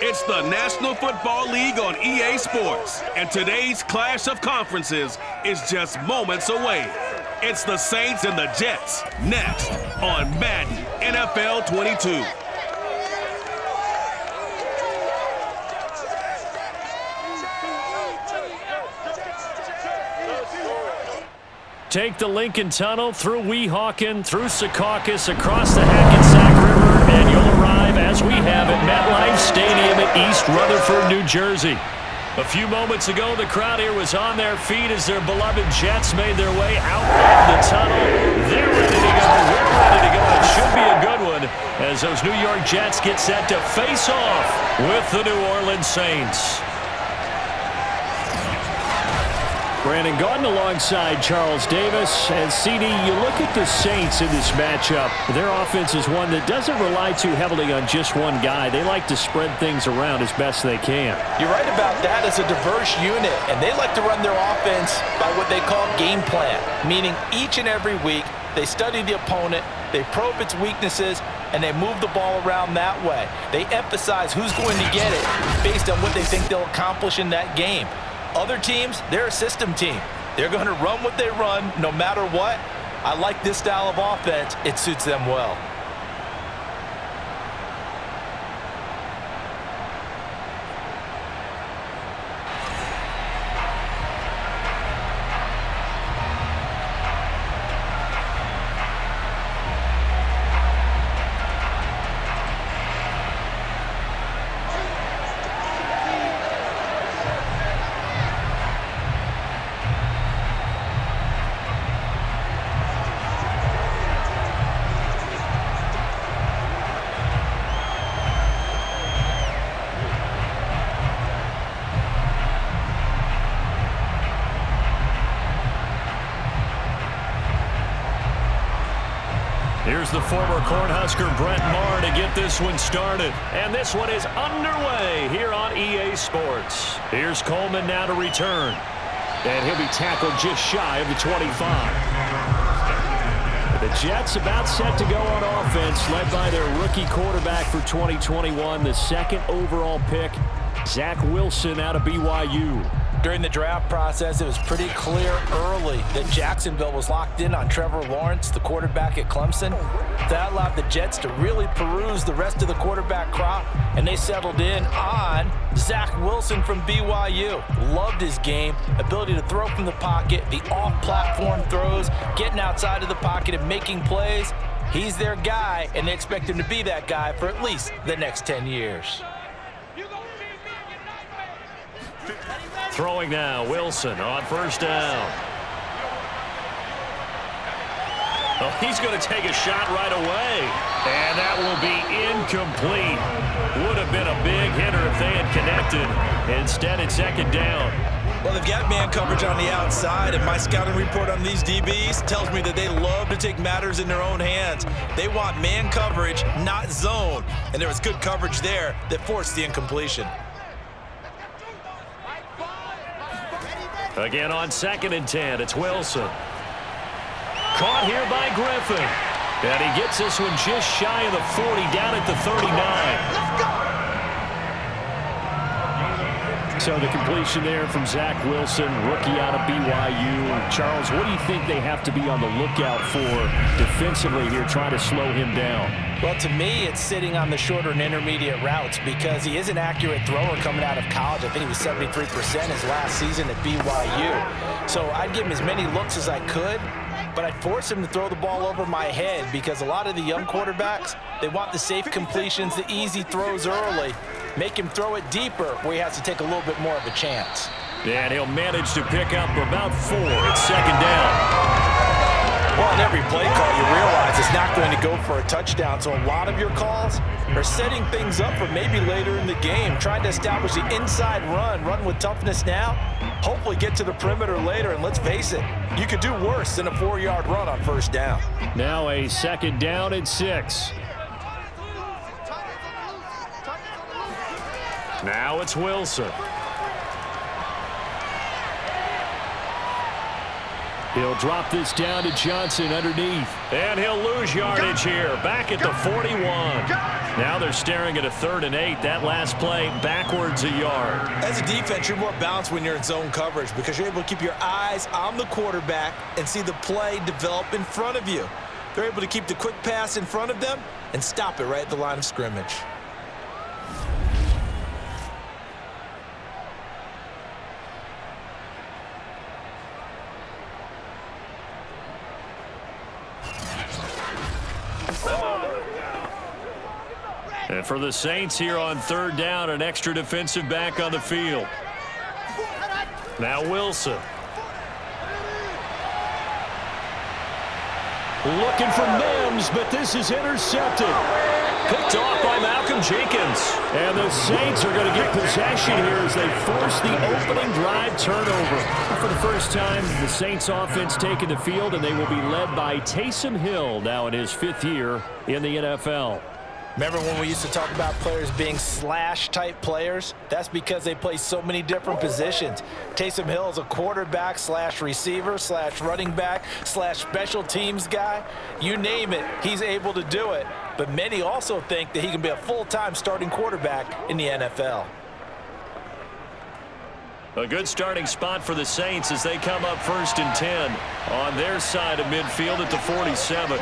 It's the National Football League on EA Sports, and today's clash of conferences is just moments away. It's the Saints and the Jets, next on Madden NFL 22. Take the Lincoln Tunnel through Weehawken, through Secaucus, across the Hackensack River, and you'll arrive, as we have, at MetLife Stadium in East Rutherford, New Jersey. A few moments ago, the crowd here was on their feet as their beloved Jets made their way out of the tunnel. They're ready to go. We're ready to go. It should be a good one as those New York Jets get set to face off with the New Orleans Saints. Brandon Gaudin alongside Charles Davis. And CD, you look at the Saints in this matchup. Their offense is one that doesn't rely too heavily on just one guy. They like to spread things around as best they can. You're right about that. It's a diverse unit, and they like to run their offense by what they call game plan, meaning each and every week they study the opponent, they probe its weaknesses, and they move the ball around that way. They emphasize who's going to get it based on what they think they'll accomplish in that game. Other teams, they're a system team. They're going to run what they run no matter what. I like this style of offense. It suits them well. Here's the former Cornhusker Brent Maher to get this one started. And this one is underway here on EA Sports. Here's Coleman now to return. And he'll be tackled just shy of the 25. The Jets about set to go on offense, led by their rookie quarterback for 2021, the second overall pick, Zach Wilson out of BYU. During the draft process, it was pretty clear early that Jacksonville was locked in on Trevor Lawrence, the quarterback at Clemson. That allowed the Jets to really peruse the rest of the quarterback crop, and they settled in on Zach Wilson from BYU. Loved his game, ability to throw from the pocket, the off-platform throws, getting outside of the pocket and making plays. He's their guy, and they expect him to be that guy for at least the next 10 years. Throwing now, Wilson on first down. Oh, he's going to take a shot right away. And that will be incomplete. Would have been a big hitter if they had connected. Instead, it's second down. Well, they've got man coverage on the outside, and my scouting report on these DBs tells me that they love to take matters in their own hands. They want man coverage, not zone. And there was good coverage there that forced the incompletion. Again on 2nd and 10, it's Wilson. Caught here by Griffin. And he gets this one just shy of the 40, down at the 39. So the completion there from Zach Wilson, rookie out of BYU. Charles, what do you think they have to be on the lookout for defensively here, trying to slow him down? Well, to me, it's sitting on the shorter and intermediate routes because he is an accurate thrower coming out of college. I think he was 73% his last season at BYU. So I'd give him as many looks as I could, but I'd force him to throw the ball over my head because a lot of the young quarterbacks, they want the safe completions, the easy throws early. Make him throw it deeper where he has to take a little bit more of a chance. And he'll manage to pick up about 4. It's second down. Well, in every play call, you realize it's not going to go for a touchdown. So a lot of your calls are setting things up for maybe later in the game, trying to establish the inside run with toughness now, hopefully get to the perimeter later. And let's face it, you could do worse than a 4-yard run on first down. Now a second down and 6. Now it's Wilson. He'll drop this down to Johnson underneath. And he'll lose yardage here. Back at the 41. Now they're staring at a 3rd and 8. That last play backwards a yard. As a defense, you're more balanced when you're in zone coverage because you're able to keep your eyes on the quarterback and see the play develop in front of you. They're able to keep the quick pass in front of them and stop it right at the line of scrimmage. And for the Saints here on 3rd down, an extra defensive back on the field. Now Wilson. Looking for Mims, but this is intercepted. Picked off by Malcolm Jenkins. And the Saints are going to get possession here as they force the opening drive turnover. For the first time, the Saints offense taking the field, and they will be led by Taysom Hill now in his 5th year in the NFL. Remember when we used to talk about players being slash-type players? That's because they play so many different positions. Taysom Hill is a quarterback slash receiver slash running back slash special teams guy. You name it, he's able to do it. But many also think that he can be a full-time starting quarterback in the NFL. A good starting spot for the Saints as they come up 1st and 10 on their side of midfield at the 47.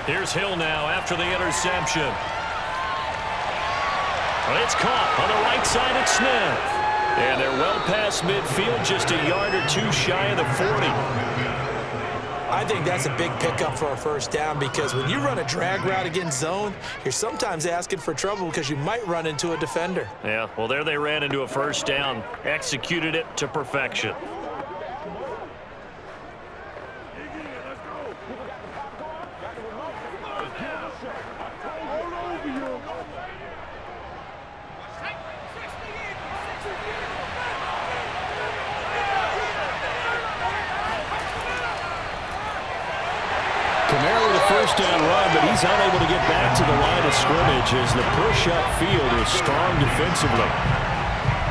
Here's Hill now after the interception. It's caught on the right side at Smith. And they're well past midfield, just a yard or 2 shy of the 40. I think that's a big pickup for a 1st down because when you run a drag route against zone, you're sometimes asking for trouble because you might run into a defender. Yeah, well, there they ran into a 1st down, executed it to perfection. Primarily the 1st down run, but he's unable to get back to the line of scrimmage as the push upfield is strong defensively.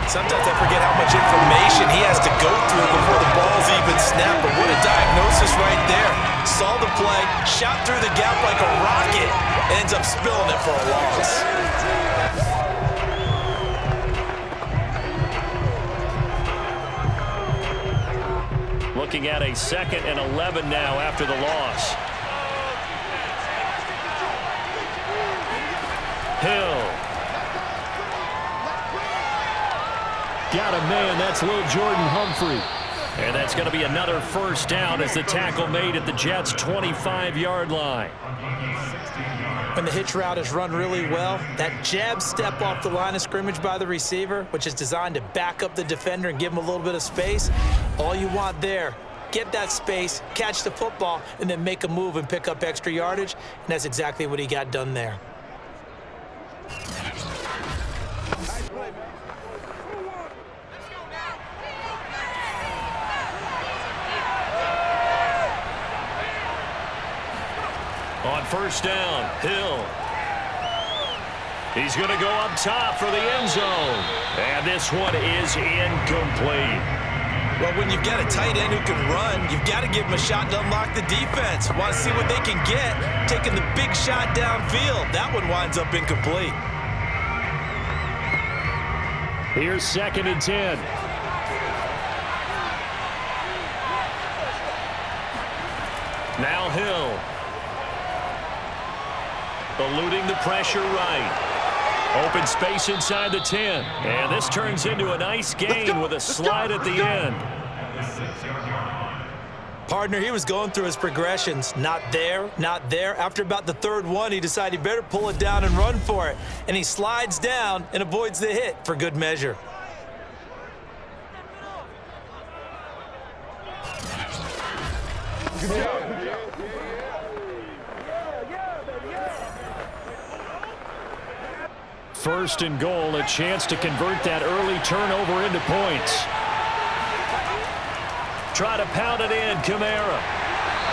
Sometimes I forget how much information he has to go through before the ball's even snapped, but what a diagnosis right there. Saw the play, shot through the gap like a rocket, ends up spilling it for a loss. Looking at a 2nd and 11 now after the loss. Hill. Got a man. That's little Jordan Humphrey. And that's going to be another 1st down as the tackle made at the Jets' 25-yard line. When the hitch route is run really well, that jab step off the line of scrimmage by the receiver, which is designed to back up the defender and give him a little bit of space, all you want there, get that space, catch the football, and then make a move and pick up extra yardage, and that's exactly what he got done there. On 1st down, Hill. He's going to go up top for the end zone. And this one is incomplete. Well, when you've got a tight end who can run, you've got to give him a shot to unlock the defense. Want to see what they can get, taking the big shot downfield. That one winds up incomplete. Here's 2nd and 10. Now Hill. Eluding the pressure right. Open space inside the 10. And this turns into a nice gain with a slide at the end. Partner, he was going through his progressions. Not there, not there. After about the 3rd one, he decided he better pull it down and run for it. And he slides down and avoids the hit for good measure. First and goal, a chance to convert that early turnover into points. Try to pound it in, Kamara.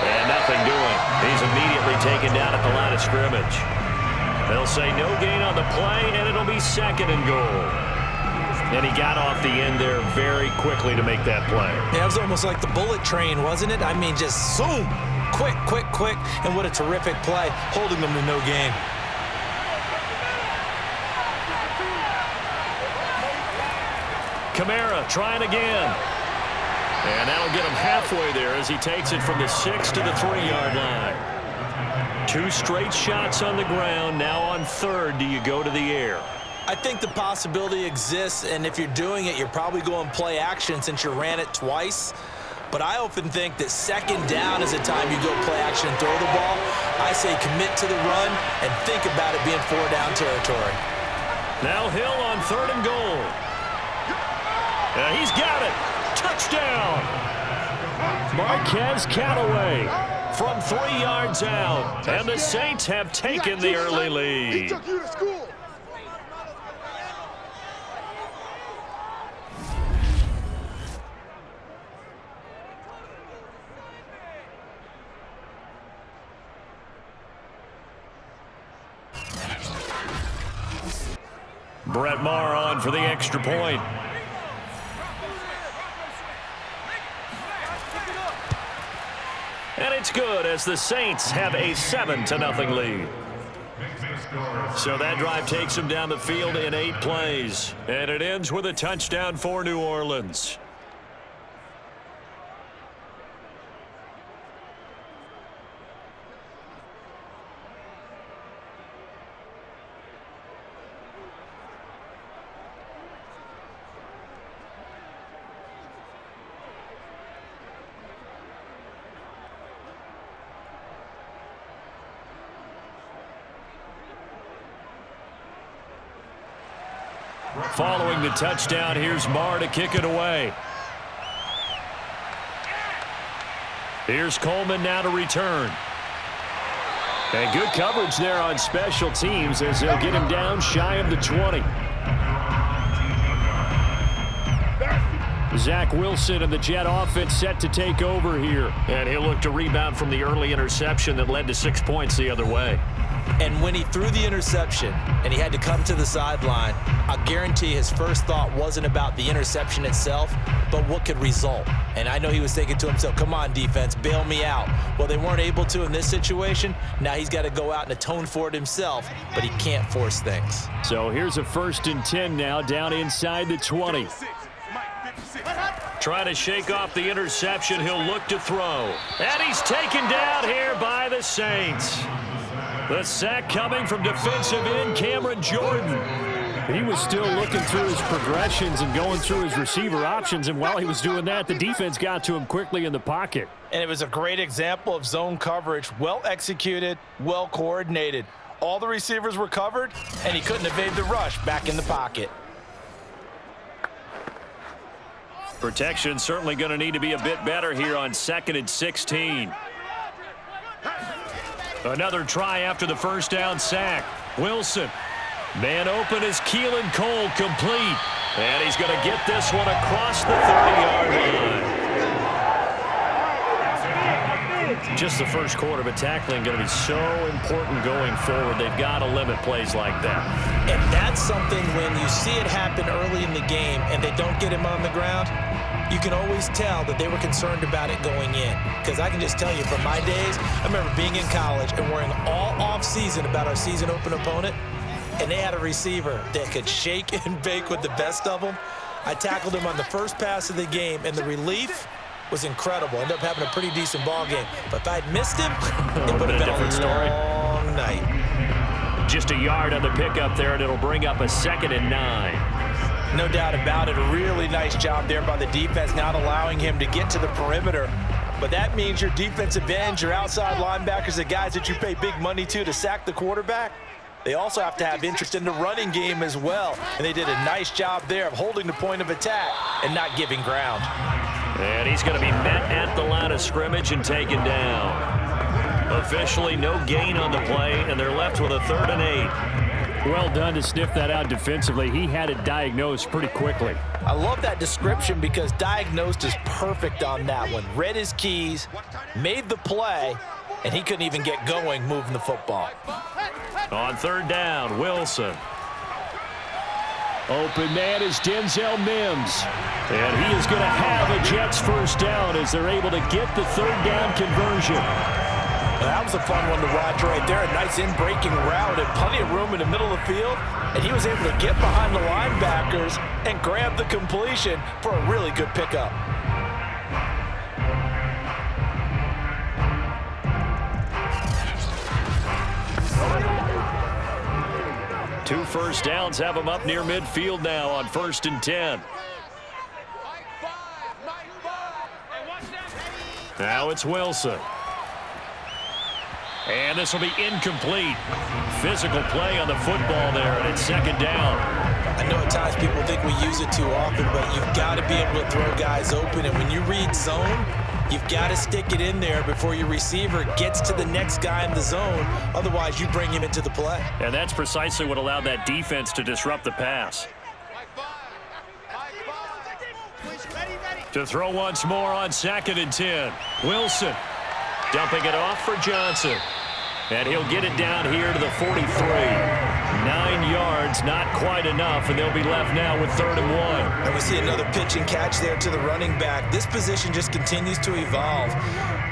And nothing doing. He's immediately taken down at the line of scrimmage. They'll say no gain on the play, and it'll be 2nd and goal. And he got off the end there very quickly to make that play. Yeah, it was almost like the bullet train, wasn't it? I mean, just zoom. Quick, quick, quick. And what a terrific play, holding them to no gain. Kamara trying again. And that'll get him halfway there as he takes it from the 6 to the 3-yard line. 2 straight shots on the ground. Now on third, do you go to the air? I think the possibility exists, and if you're doing it, you're probably going play action since you ran it twice. But I often think that second down is the time you go play action and throw the ball. I say commit to the run and think about it being 4-down territory. Now Hill on 3rd and goal. He's got it. Touchdown. Marquez Callaway from 3 yards out. And the Saints have taken the early lead. He took you to school. Brett Maher on for the extra point. And it's good as the Saints have a 7-0 lead. So that drive takes them down the field in 8 plays. And it ends with a touchdown for New Orleans. Following the touchdown, here's Maher to kick it away. Here's Coleman now to return. And good coverage there on special teams as they'll get him down shy of the 20. Zach Wilson and the Jet offense set to take over here. And he'll look to rebound from the early interception that led to 6 points the other way. And when he threw the interception and he had to come to the sideline, I guarantee his first thought wasn't about the interception itself, but what could result. And I know he was thinking to himself, come on, defense, bail me out. Well, they weren't able to in this situation. Now he's got to go out and atone for it himself, but he can't force things. So here's a 1st and 10 now down inside the 20. Trying to shake off the interception. He'll look to throw. And he's taken down here by the Saints. The sack coming from defensive end Cameron Jordan. He was still looking through his progressions and going through his receiver options, and while he was doing that, the defense got to him quickly in the pocket. And it was a great example of zone coverage, well executed, well coordinated. All the receivers were covered, and he couldn't evade the rush back in the pocket. Protection certainly going to need to be a bit better here on 2nd and 16. Another try after the first down sack. Wilson. Man open is Keelan Cole, complete. And he's going to get this one across the 30-yard line. Just the first quarter, but tackling going to be so important going forward. They've got to limit plays like that. And that's something when you see it happen early in the game and they don't get him on the ground, you can always tell that they were concerned about it going in. Because I can just tell you from my days, I remember being in college and worrying all off-season about our season open opponent, and they had a receiver that could shake and bake with the best of them. I tackled him on the first pass of the game, and the relief was incredible. Ended up having a pretty decent ball game. But if I'd missed him, it would have been a long night. Just a yard on the pickup there, and it'll bring up a 2nd and 9. No doubt about it. A really nice job there by the defense, not allowing him to get to the perimeter. But that means your defensive ends, your outside linebackers, the guys that you pay big money to sack the quarterback, they also have to have interest in the running game as well. And they did a nice job there of holding the point of attack and not giving ground. And he's going to be met at the line of scrimmage and taken down. Officially no gain on the play, and they're left with a 3rd and 8. Well done to sniff that out defensively. He had it diagnosed pretty quickly. I love that description because diagnosed is perfect on that one. Read his keys, made the play, and he couldn't even get going moving the football. On 3rd down, Wilson. Open man is Denzel Mims. And he is going to have a Jets first down as they're able to get the third down conversion. That was a fun one to watch right there. A nice in-breaking route and plenty of room in the middle of the field. And he was able to get behind the linebackers and grab the completion for a really good pickup. Two first downs have him up near midfield now on 1st and 10. Now it's Wilson. And this will be incomplete. Physical play on the football there, and it's second down. I know at times people think we use it too often, but you've got to be able to throw guys open. And when you read zone, you've got to stick it in there before your receiver gets to the next guy in the zone. Otherwise, you bring him into the play. And that's precisely what allowed that defense to disrupt the pass. To throw once more on 2nd and 10. Wilson dumping it off for Johnson. And he'll get it down here to the 43. 9 yards, not quite enough, and they'll be left now with 3rd and 1. And we see another pitch and catch there to the running back. This position just continues to evolve.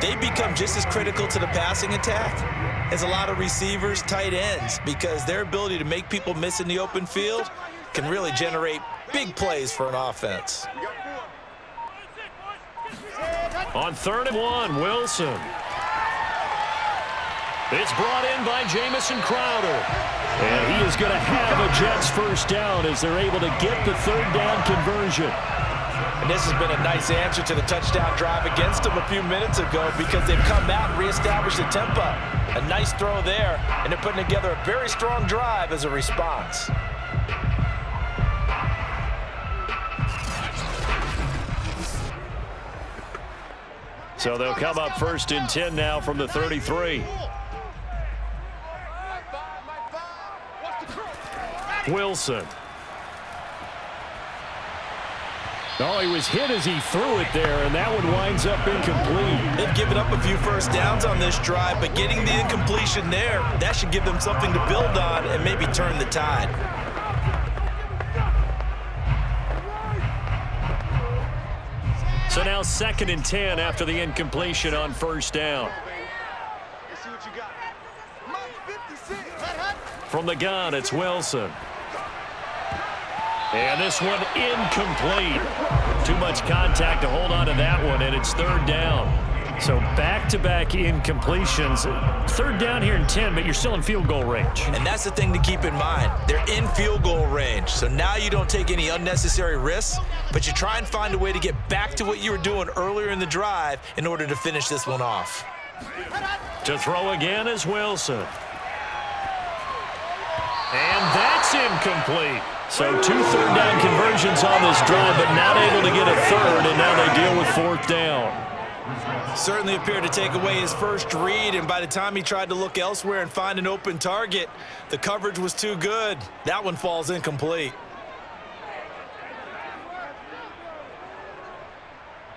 They become just as critical to the passing attack as a lot of receivers, tight ends, because their ability to make people miss in the open field can really generate big plays for an offense. On 3rd and 1, Wilson. It's brought in by Jamison Crowder. And he is going to have a Jets first down as they're able to get the third down conversion. And this has been a nice answer to the touchdown drive against them a few minutes ago because they've come out and reestablished the tempo. A nice throw there, and they're putting together a very strong drive as a response. So they'll come up 1st and 10 now from the 33. Wilson. Oh, he was hit as he threw it there, and that one winds up incomplete. They've given up a few first downs on this drive, but getting the incompletion there, that should give them something to build on and maybe turn the tide. So now 2nd and 10 after the incompletion on 1st down. From the gun, it's Wilson. And this one incomplete. Too much contact to hold on to that one, and it's 3rd down. So back-to-back incompletions. 3rd down here in 10, but you're still in field goal range. And that's the thing to keep in mind. They're in field goal range. So now you don't take any unnecessary risks, but you try and find a way to get back to what you were doing earlier in the drive in order to finish this one off. To throw again is Wilson. And that's incomplete. So 2 third down conversions on this drive, but not able to get a third, and now they deal with 4th down. Certainly appeared to take away his first read, and by the time he tried to look elsewhere and find an open target, the coverage was too good. That one falls incomplete.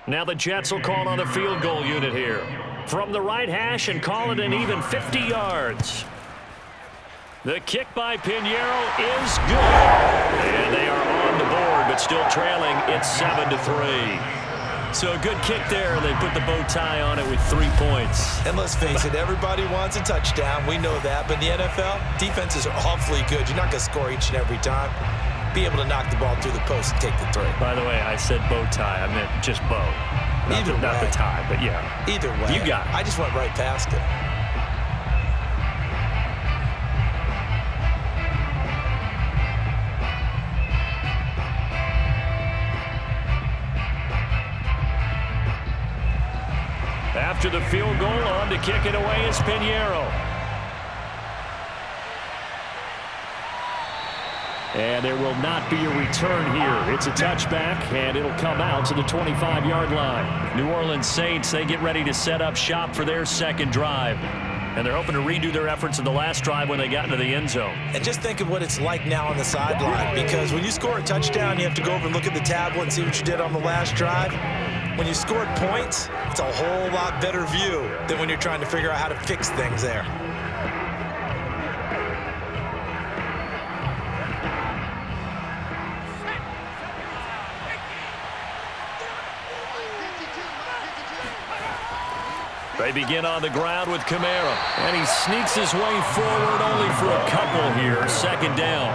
Now the Jets will call on the field goal unit here. From the right hash and call it an even 50 yards. The kick by Pinheiro is good. And they are on the board, but still trailing. It's 7-3. So a good kick there, and they put the bow tie on it with 3 points. And let's face it, everybody wants a touchdown. We know that. But in the NFL, defenses are awfully good. You're not going to score each and every time. Be able to knock the ball through the post and take the three. By the way, I said bow tie. I meant just bow. Not the tie, but yeah. Either way. You got it. I just went right past it. After the field goal, on to kick it away is Pinheiro. And there will not be a return here. It's a touchback, and it'll come out to the 25-yard line. New Orleans Saints, they get ready to set up shop for their second drive. And they're hoping to redo their efforts in the last drive when they got into the end zone. And just think of what it's like now on the sideline, because when you score a touchdown, you have to go over and look at the tablet and see what you did on the last drive. When you scored points, it's a whole lot better view than when you're trying to figure out how to fix things there. They begin on the ground with Kamara. And he sneaks his way forward only for a couple here. Second down.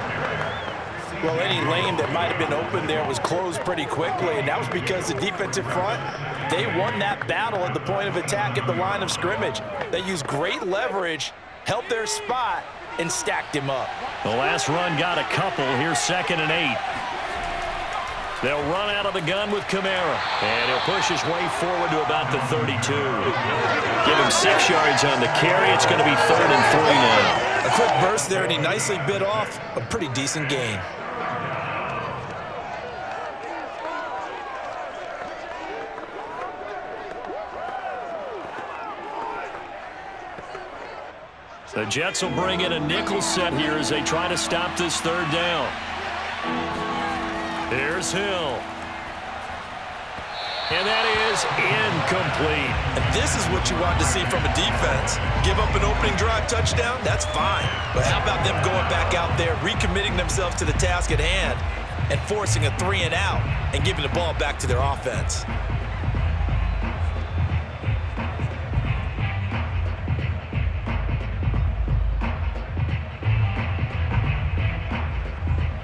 Well, any lane that might have been open there was closed pretty quickly, and that was because the defensive front, they won that battle at the point of attack at the line of scrimmage. They used great leverage, held their spot, and stacked him up. The last run got a couple. Here's 2nd and 8. They'll run out of the gun with Kamara, and he'll push his way forward to about the 32. Give him 6 yards on the carry. It's going to be 3rd and 3 now. A quick burst there, and he nicely bit off a pretty decent gain. The Jets will bring in a nickel set here as they try to stop this 3rd down. Here's Hill. And that is incomplete. And this is what you want to see from a defense. Give up an opening drive touchdown, that's fine. But how about them going back out there, recommitting themselves to the task at hand, and forcing a 3 and out, and giving the ball back to their offense.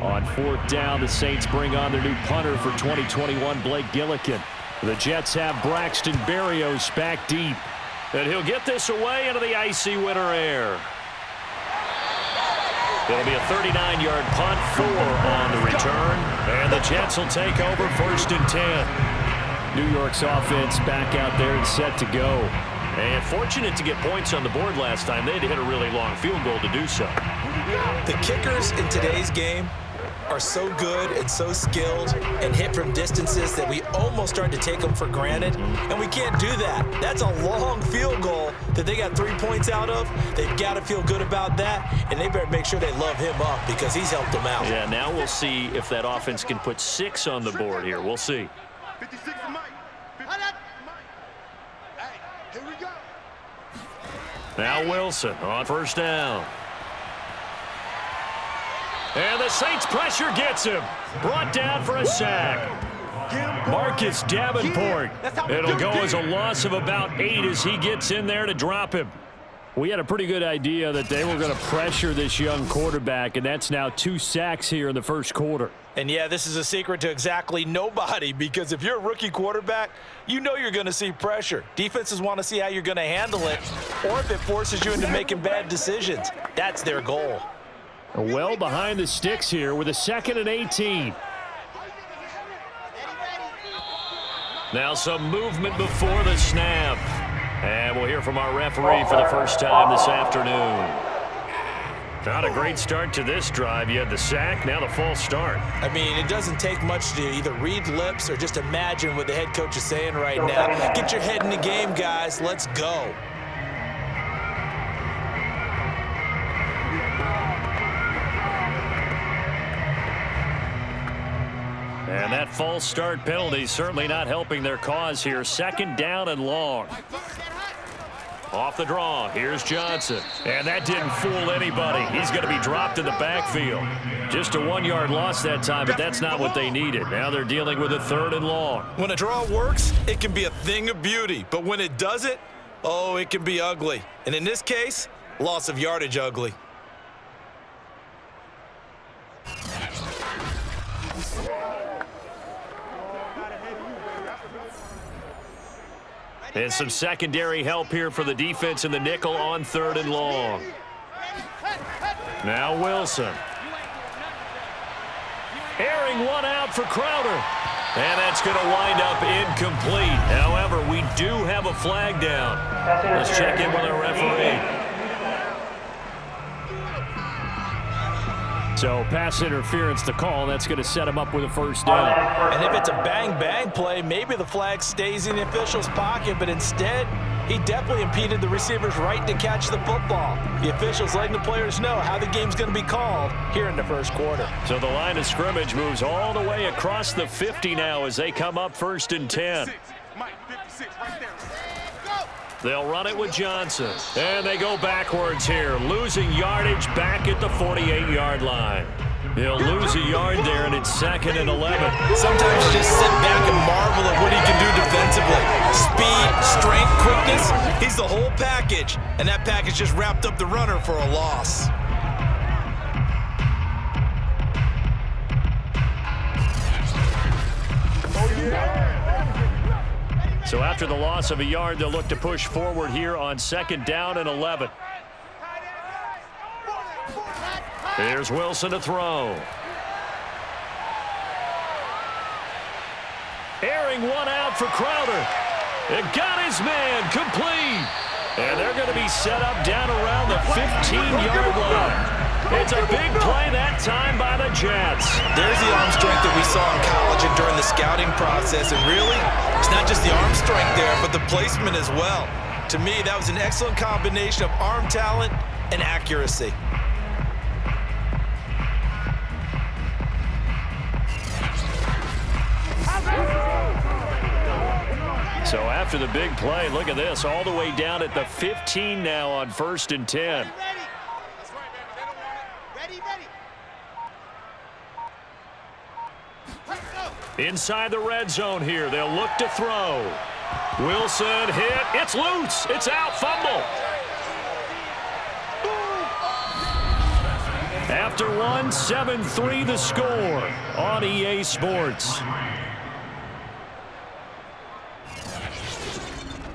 On 4th down, the Saints bring on their new punter for 2021, Blake Gillikin. The Jets have Braxton Berrios back deep. And he'll get this away into the icy winter air. It'll be a 39-yard punt, 4 on the return. And the Jets will take over 1st and 10. New York's offense back out there and set to go. And fortunate to get points on the board last time. They had to hit a really long field goal to do so. The kickers in today's game are so good and so skilled and hit from distances that we almost start to take them for granted, and we can't do that. That's a long field goal that they got 3 points out of. They've got to feel good about that, and they better make sure they love him up because he's helped them out. Yeah, now we'll see if that offense can put 6 on the board here. We'll see. 56 Mike. 56 Mike. Hey, here we go. Now Wilson on 1st down. And the Saints pressure gets him. Brought down for a sack. Marcus Davenport. It'll go as a loss of about 8 as he gets in there to drop him. We had a pretty good idea that they were going to pressure this young quarterback, and that's now 2 sacks here in the 1st quarter. And yeah, this is a secret to exactly nobody, because if you're a rookie quarterback, you know you're going to see pressure. Defenses want to see how you're going to handle it, or if it forces you into making bad decisions. That's their goal. Well behind the sticks here with a 2nd and 18. Now some movement before the snap. And we'll hear from our referee for the first time this afternoon. Not a great start to this drive. You had the sack, now the false start. I mean, it doesn't take much to either read lips or just imagine what the head coach is saying right now. Get your head in the game, guys. Let's go. And that false start penalty certainly not helping their cause here. 2nd down and long. Off the draw, here's Johnson. And that didn't fool anybody. He's going to be dropped in the backfield. Just a 1-yard loss that time, but that's not what they needed. Now they're dealing with a 3rd and long. When a draw works, it can be a thing of beauty. But when it doesn't, oh, it can be ugly. And in this case, loss of yardage ugly. And some secondary help here for the defense in the nickel on 3rd and long. Now Wilson. Airing one out for Crowder. And that's going to wind up incomplete. However, we do have a flag down. Let's check in with our referee. So pass interference to call. That's going to set him up with a 1st down. And if it's a bang-bang play, maybe the flag stays in the official's pocket, but instead, he definitely impeded the receiver's right to catch the football. The official's letting the players know how the game's going to be called here in the 1st quarter. So the line of scrimmage moves all the way across the 50 now as they come up 1st and 10. Mike, 56 right there. They'll run it with Johnson. And they go backwards here, losing yardage back at the 48-yard line. He'll lose a yard there, and It's 2nd and 11. Sometimes you just sit back and marvel at what he can do defensively. Speed, strength, quickness, he's the whole package. And that package just wrapped up the runner for a loss. So after the loss of a yard, they'll look to push forward here on 2nd down and 11. Here's Wilson to throw. Airing one out for Crowder. It got his man complete. And they're going to be set up down around the 15-yard line. It's a big play that time by the Jets. There's the arm strength that we saw in college and during the scouting process. And really, it's not just the arm strength there, but the placement as well. To me, that was an excellent combination of arm talent and accuracy. So after the big play, look at this, all the way down at the 15 now on 1st and 10. Inside the red zone here, they'll look to throw. Wilson hit, it's loose, it's out, fumble. After one, 7-3 the score on EA Sports.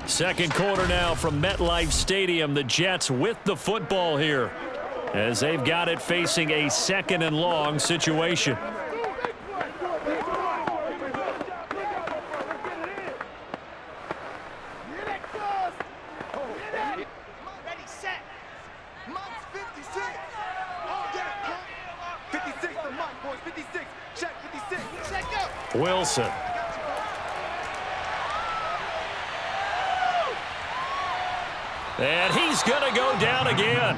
Second quarter now from MetLife Stadium. The Jets with the football here as they've got it facing a 2nd and long situation. Wilson. And he's going to go down again.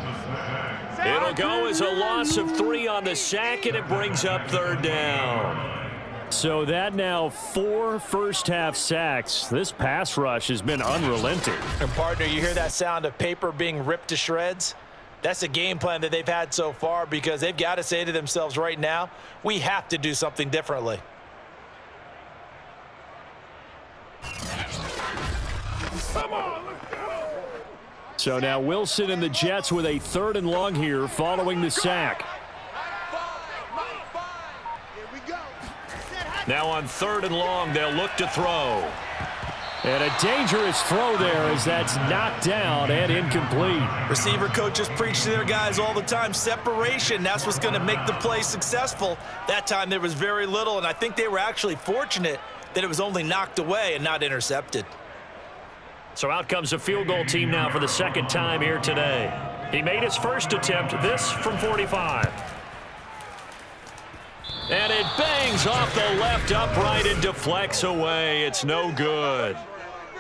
It'll go as a loss of 3 on the sack, and it brings up 3rd down. So that now 4 first-half sacks. This pass rush has been unrelenting. And partner, you hear that sound of paper being ripped to shreds? That's the game plan that they've had so far because they've got to say to themselves right now, we have to do something differently. So now Wilson and the Jets with a 3rd and long here following the sack. Now on 3rd and long, they'll look to throw. And a dangerous throw there as that's knocked down and incomplete. Receiver coaches preach to their guys all the time. Separation, that's what's going to make the play successful. That time there was very little, and I think they were actually fortunate that it was only knocked away and not intercepted. So out comes a field goal team now for the 2nd time here today. He made his first attempt, this from 45. And it bangs off the left upright and deflects away. It's no good.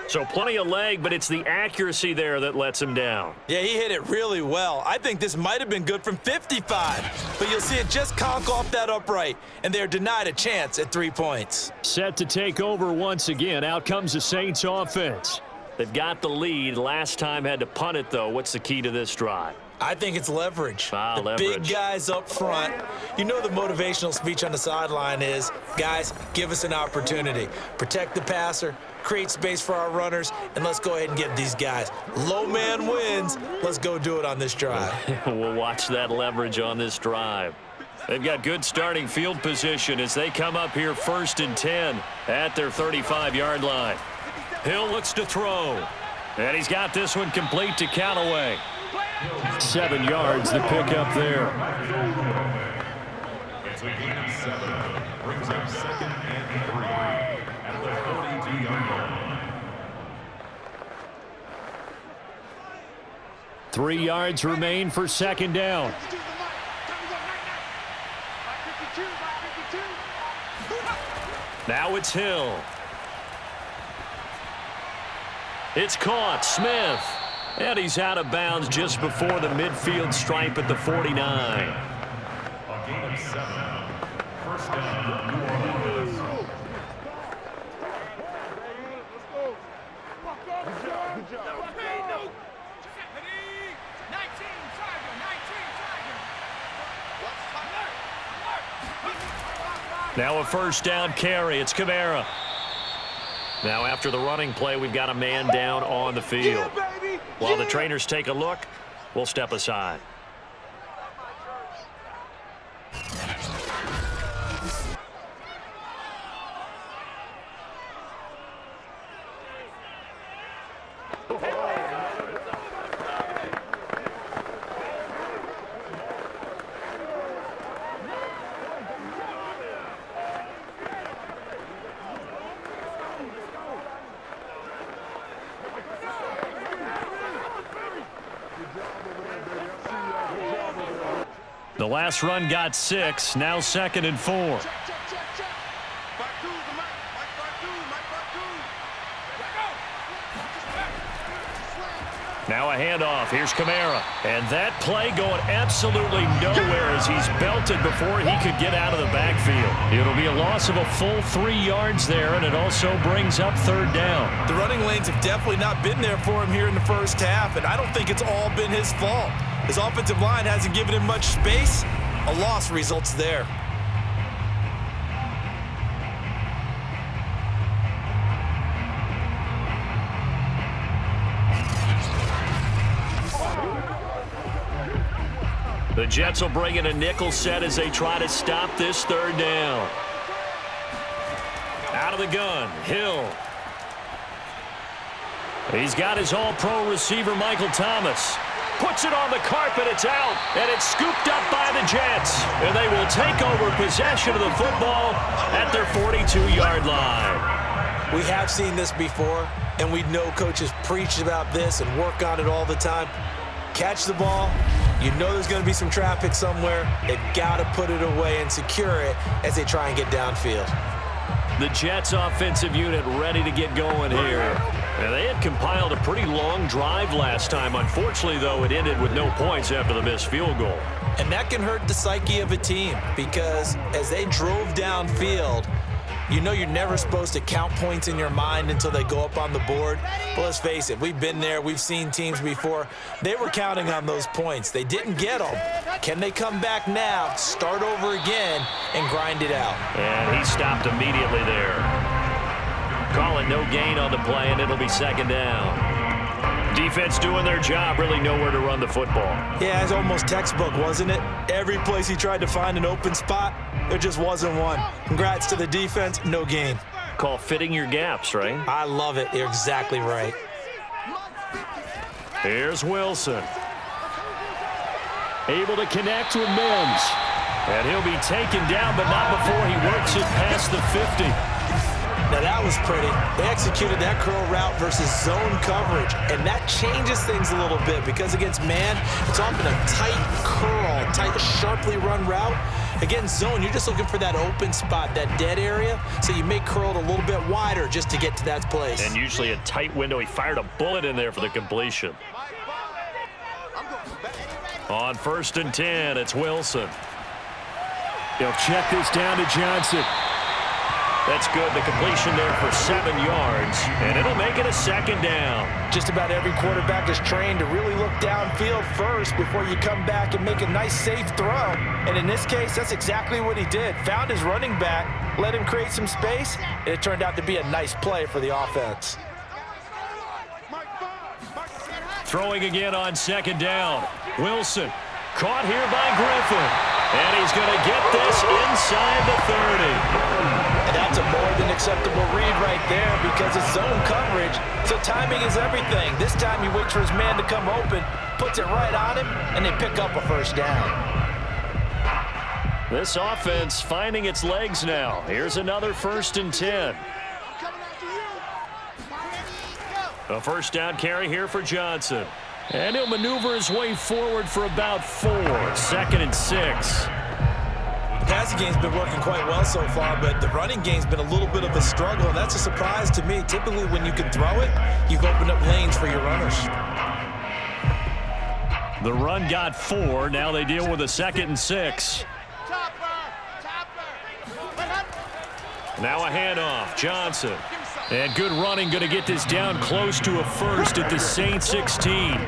So plenty of leg, but it's the accuracy there that lets him down. Yeah, he hit it really well. I think this might have been good from 55. But you'll see it just conk off that upright, and they're denied a chance at 3 points. Set to take over once again. Out comes the Saints offense. They've got the lead. Last time had to punt it, though. What's the key to this drive? I think it's leverage. Leverage. Big guys up front. You know the motivational speech on the sideline is, guys, give us an opportunity. Protect the passer, create space for our runners, and let's go ahead and get these guys. Low man wins. Let's go do it on this drive. We'll watch that leverage on this drive. They've got good starting field position as they come up here 1st and 10 at their 35-yard line. Hill looks to throw. And he's got this one complete to Callaway. 7 yards to pick up there. It's a gain of 7. Brings up 2nd and 3 at the 42-yard line. 3 yards remain for 2nd down. Now it's Hill. It's caught. Smith. And he's out of bounds just before the midfield stripe at the 49. A gain of 7. First down, New Orleans. Now a first down carry. It's Kamara. Now after the running play, we've got a man down on the field. While the trainers take a look, we'll step aside. The last run got 6, now 2nd and 4. Now a handoff. Here's Kamara. And that play going absolutely nowhere as he's belted before he could get out of the backfield. It'll be a loss of a full 3 yards there, and it also brings up 3rd down. The running lanes have definitely not been there for him here in the first half, and I don't think it's all been his fault. His offensive line hasn't given him much space. A loss results there. The Jets will bring in a nickel set as they try to stop this 3rd down. Out of the gun, Hill. He's got his all-pro receiver, Michael Thomas. Puts it on the carpet, it's out, and it's scooped up by the Jets. And they will take over possession of the football at their 42-yard line. We have seen this before, and we know coaches preach about this and work on it all the time. Catch the ball. You know there's going to be some traffic somewhere. They've got to put it away and secure it as they try and get downfield. The Jets offensive unit ready to get going here. And they had compiled a pretty long drive last time. Unfortunately, though, it ended with no points after the missed field goal. And that can hurt the psyche of a team because as they drove downfield, you know you're never supposed to count points in your mind until they go up on the board. But let's face it, we've been there. We've seen teams before. They were counting on those points. They didn't get them. Can they come back now, start over again, and grind it out? And he stopped immediately there. Call it no gain on the play, and it'll be 2nd down. Defense doing their job, really nowhere to run the football. Yeah, it's almost textbook, wasn't it? Every place he tried to find an open spot, there just wasn't one. Congrats to the defense, no gain. Call fitting your gaps, right? I love it. You're exactly right. Here's Wilson. Able to connect with Mims. And he'll be taken down, but not before he works it past the 50. Now that was pretty. They executed that curl route versus zone coverage, and that changes things a little bit because against man, it's often a tight curl, tight, sharply run route. Against zone, you're just looking for that open spot, that dead area, so you make curl a little bit wider just to get to that place. And usually a tight window. He fired a bullet in there for the completion. On 1st and 10, it's Wilson. He'll check this down to Johnson. That's good. The completion there for 7 yards, and it'll make it a 2nd down. Just about every quarterback is trained to really look downfield first before you come back and make a nice, safe throw. And in this case, that's exactly what he did. Found his running back, let him create some space, and it turned out to be a nice play for the offense. Throwing again on 2nd down. Wilson caught here by Griffin, and he's going to get this inside the 30. And that's a more than acceptable read right there because it's zone coverage, so timing is everything. This time he waits for his man to come open, puts it right on him, and they pick up a 1st down. This offense finding its legs now. Here's another 1st and 10. A 1st down carry here for Johnson. And he'll maneuver his way forward for about 4. 2nd and 6. The passing game's been working quite well so far, but the running game's been a little bit of a struggle, and that's a surprise to me. Typically, when you can throw it, you've opened up lanes for your runners. The run got 4. Now they deal with a 2nd and 6. Now a handoff. Johnson. And good running, going to get this down close to a 1st at the Saints 16.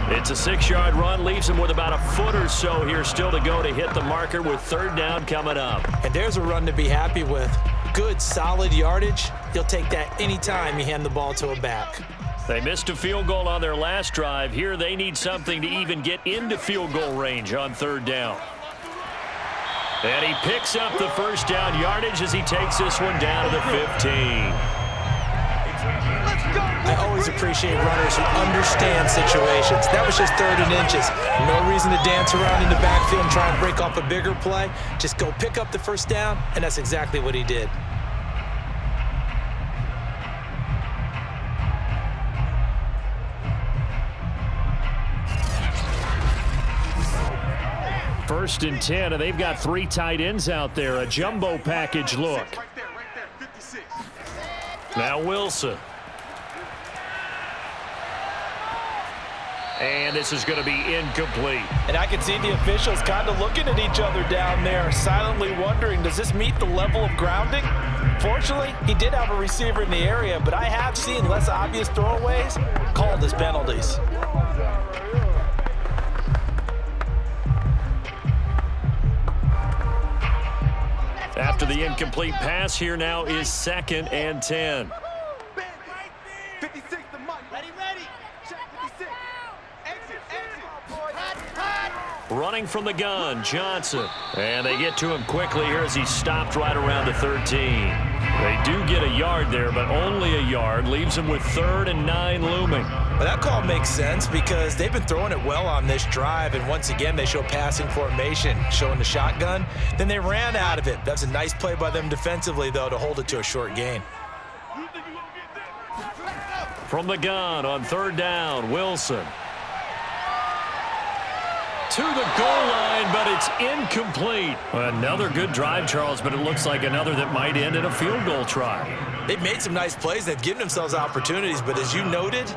It's a 6-yard run, leaves him with about a foot or so here still to go to hit the marker with third down coming up. And there's a run to be happy with. Good, solid yardage. You'll take that anytime you hand the ball to a back. They missed a field goal on their last drive. Here they need something to even get into field goal range on third down. And he picks up the first down yardage as he takes this one down to the 15. I always appreciate runners who understand situations. That was just third and inches. No reason to dance around in the backfield and try and break off a bigger play. Just go pick up the first down, and that's exactly what he did. First and 10, and they've got 3 tight ends out there. A jumbo package look. Right there, 56. Now Wilson. And this is going to be incomplete. And I can see the officials kind of looking at each other down there, silently wondering, does this meet the level of grounding? Fortunately, he did have a receiver in the area, but I have seen less obvious throwaways called as penalties. After the incomplete pass, here now is 2nd and 10. 56 the money. Ready. Check 56. Exit. Running from the gun, Johnson. And they get to him quickly here as he stopped right around the 13. They do get a yard there, but only a yard. Leaves him with 3rd and 9 looming. Well, that call makes sense because they've been throwing it well on this drive, and once again they show passing formation, showing the shotgun. Then they ran out of it. That's a nice play by them defensively, though, to hold it to a short gain. From the gun on 3rd down, Wilson. To the goal line, but it's incomplete. Another good drive, Charles, but it looks like another that might end in a field goal try. They've made some nice plays. They've given themselves opportunities, but as you noted,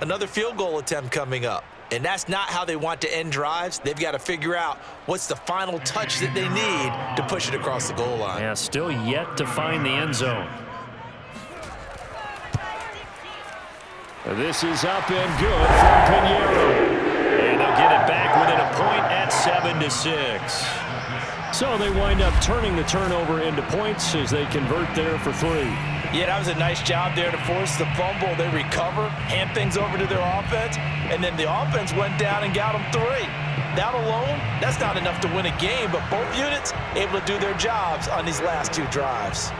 another field goal attempt coming up. And that's not how they want to end drives. They've got to figure out what's the final touch that they need to push it across the goal line. Yeah, still yet to find the end zone. This is up and good from Pinheiro. And they'll get it back within a point at 7-6. So they wind up turning the turnover into points as they convert there for 3. Yeah, that was a nice job there to force the fumble. They recover, hand things over to their offense, and then the offense went down and got them 3. That alone, that's not enough to win a game, but both units able to do their jobs on these last 2 drives.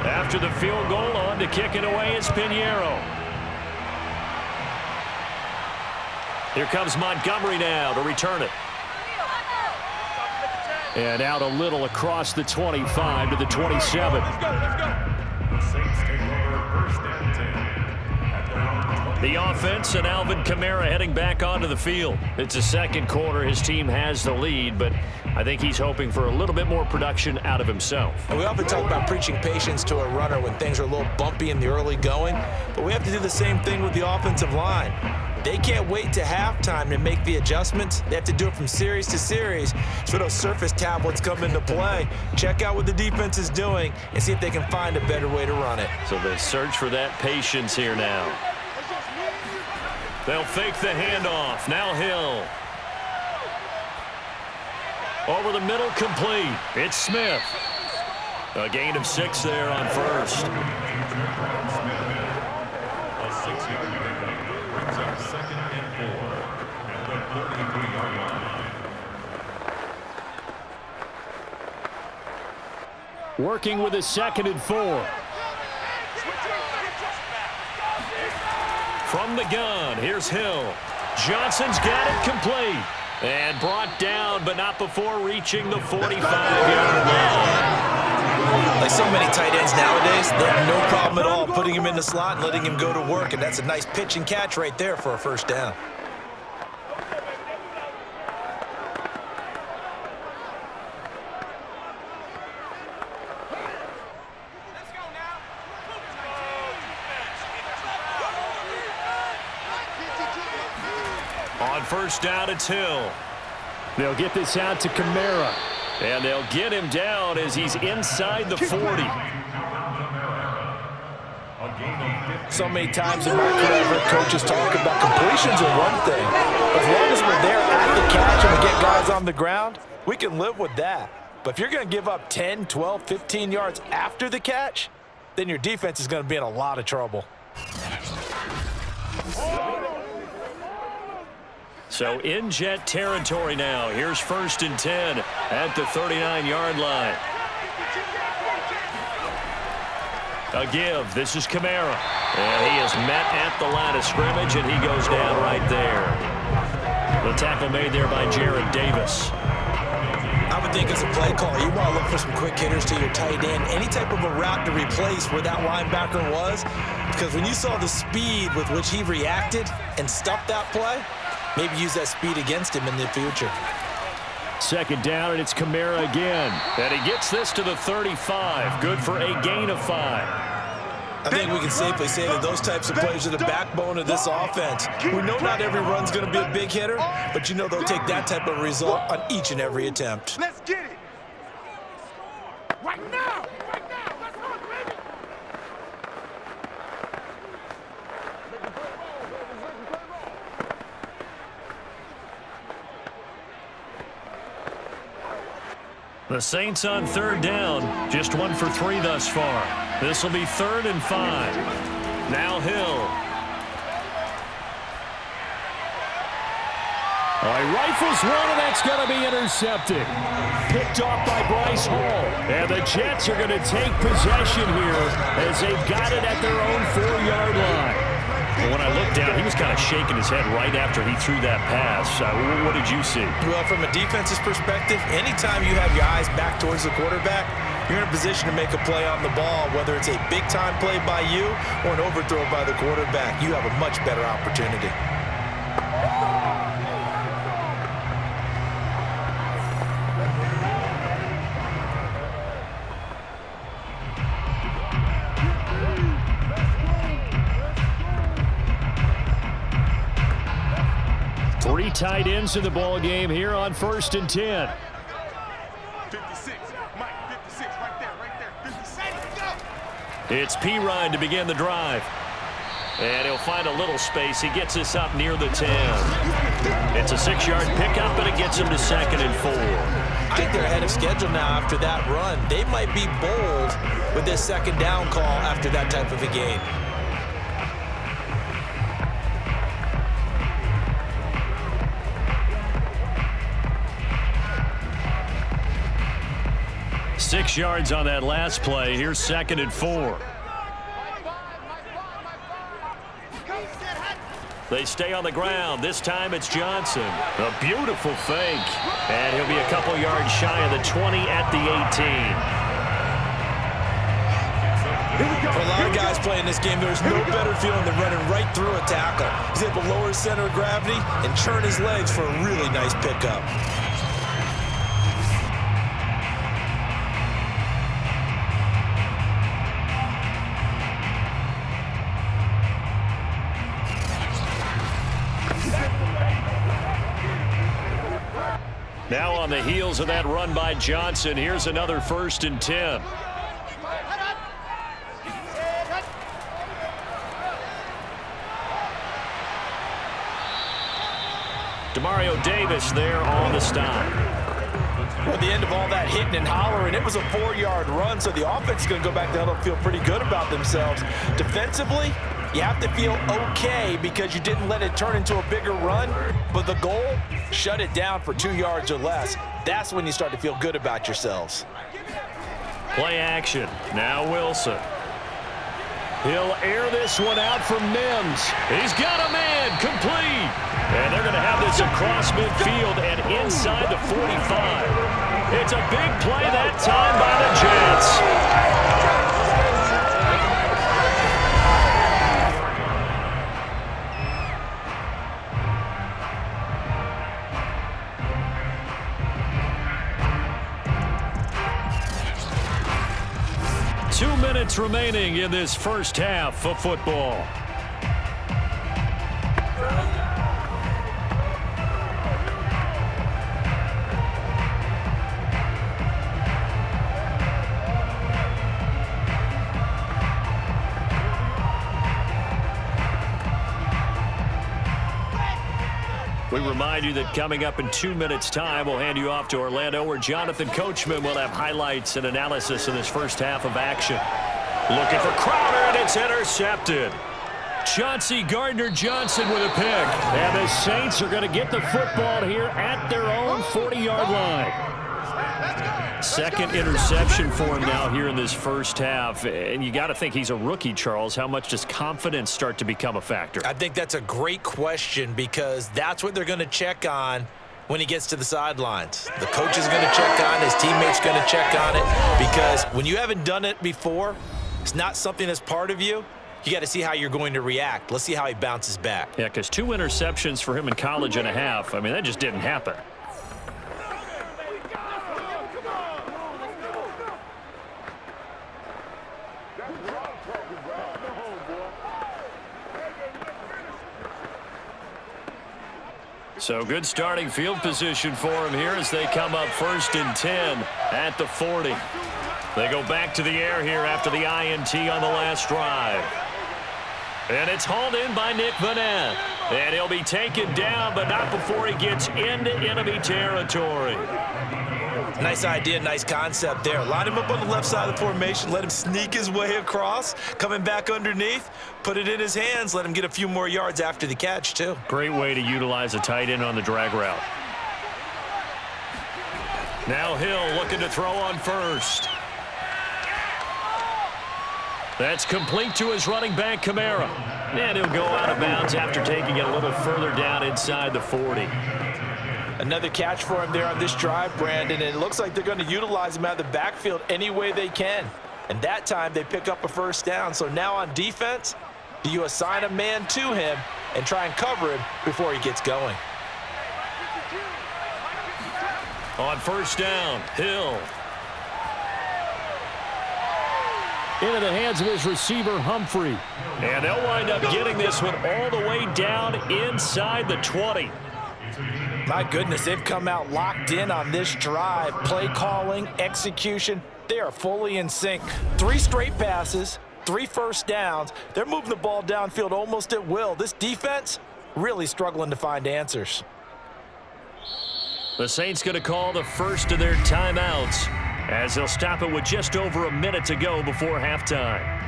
After the field goal, on to kick it away is Pinheiro. Here comes Montgomery now to return it. And out a little across the 25 to the 27. The Saints take over 1st and 10. The offense and Alvin Kamara heading back onto the field. It's the second quarter. His team has the lead, but I think he's hoping for a little bit more production out of himself. And we often talk about preaching patience to a runner when things are a little bumpy in the early going, but we have to do the same thing with the offensive line. They can't wait to halftime to make the adjustments. They have to do it from series to series. So those surface tablets come into play. Check out what the defense is doing and see if they can find a better way to run it. So they search for that patience here now. They'll fake the handoff. Now Hill. Over the middle, complete. It's Smith. A gain of 6 there on first. A 6-yard pickup brings up 2nd and 4 at the 33-yard line. Working with a 2nd and 4. From the gun, here's Hill. Johnson's got it complete. And brought down, but not before reaching the 45-yard line. Like so many tight ends nowadays, they have no problem at all putting him in the slot and letting him go to work, and that's a nice pitch and catch right there for a first down. On first down, it's Hill. They'll get this out to Kamara. And they'll get him down as he's inside the 40. So many times in my career, I've heard coaches talk about completions are one thing. As long as we're there at the catch and we get guys on the ground, we can live with that. But if you're going to give up 10, 12, 15 yards after the catch, then your defense is going to be in a lot of trouble. So in Jet territory now. Here's 1st and 10 at the 39-yard line. A give. This is Kamara. And he is met at the line of scrimmage, and he goes down right there. The tackle made there by Jared Davis. I would think as a play caller, you want to look for some quick hitters to your tight end. Any type of a route to replace where that linebacker was. Because when you saw the speed with which he reacted and stuffed that play, maybe use that speed against him in the future. 2nd down, and it's Kamara again. And he gets this to the 35. Good for a gain of 5. I think we can safely say that those types of plays are the backbone of this offense. We know not every run's going to be a big hitter, but you know they'll take that type of result on each and every attempt. Let's get it. Right now. Right now. Let's go, baby. The Saints on 3rd down. Just 1 for 3 thus far. This will be 3rd and 5. Now Hill. He rifles one, and that's going to be intercepted. Picked off by Bryce Hall. And the Jets are going to take possession here as they've got it at their own 4-yard line. Well, when I looked down, he was kind of shaking his head right after he threw that pass. What did you see? Well, from a defense's perspective, anytime you have your eyes back towards the quarterback, you're in a position to make a play on the ball, whether it's a big-time play by you or an overthrow by the quarterback. You have a much better opportunity. Three tight ends in the ball game here on 1st and 10. 56. Mike, 56. Right there. 56. Go. It's Pirine to begin the drive. And he'll find a little space. He gets this up near the 10. It's a 6-yard pickup, and it gets him to 2nd and 4. I think they're ahead of schedule now after that run. They might be bold with this 2nd down call after that type of a game. Six yards on that last play. Here's 2nd and 4. They stay on the ground. This time it's Johnson. A beautiful fake. And he'll be a couple yards shy of the 20 at the 18. For a lot of guys playing this game, there's no better feeling than running right through a tackle. He's able to lower his center of gravity and churn his legs for a really nice pickup. Now on the heels of that run by Johnson, here's another 1st and 10. Demario Davis there on the stop. At the end of all that hitting and hollering, it was a 4-yard run, so the offense is going to go back down and feel pretty good about themselves. Defensively, you have to feel okay because you didn't let it turn into a bigger run, but the goal, shut it down for 2 yards or less. That's when you start to feel good about yourselves. Play action. Now Wilson. He'll air this one out for Mims. He's got a man, complete. And they're going to have this across midfield and inside the 45. It's a big play that time by the Jets. 2 minutes remaining in this first half of football. We remind you that coming up in 2 minutes' time, we'll hand you off to Orlando, where Jonathan Coachman will have highlights and analysis in this first half of action. Looking for Crowder, and it's intercepted. Chauncey Gardner-Johnson with a pick. And the Saints are going to get the football here at their own 40-yard line. Second interception for him now here in this first half. And you got to think he's a rookie, Charles. How much does confidence start to become a factor? I think that's a great question because that's what they're going to check on when he gets to the sidelines. The coach is going to check on it. His teammates going to check on it because when you haven't done it before, it's not something that's part of you. You got to see how you're going to react. Let's see how he bounces back. Yeah, because 2 interceptions for him in college and a half. I mean, that just didn't happen. So good starting field position for him here as they come up 1st and 10 at the 40. They go back to the air here after the INT on the last drive. And it's hauled in by Nick Vanette. And he'll be taken down, but not before he gets into enemy territory. Nice idea, nice concept there. Line him up on the left side of the formation, let him sneak his way across, coming back underneath, put it in his hands, let him get a few more yards after the catch, too. Great way to utilize a tight end on the drag route. Now Hill looking to throw on first. That's complete to his running back, Kamara. And he'll go out of bounds after taking it a little further down inside the 40. Another catch for him there on this drive, Brandon, and it looks like they're going to utilize him out of the backfield any way they can. And that time they pick up a first down. So now on defense, do you assign a man to him and try and cover him before he gets going? On first down, Hill. Into the hands of his receiver, Humphrey. And they'll wind up getting this one all the way down inside the 20. My goodness, they've come out locked in on this drive. Play calling, execution, they are fully in sync. 3 straight passes, 3 first downs. They're moving the ball downfield almost at will. This defense really struggling to find answers. The Saints going to call the first of their timeouts as they'll stop it with just over a minute to go before halftime.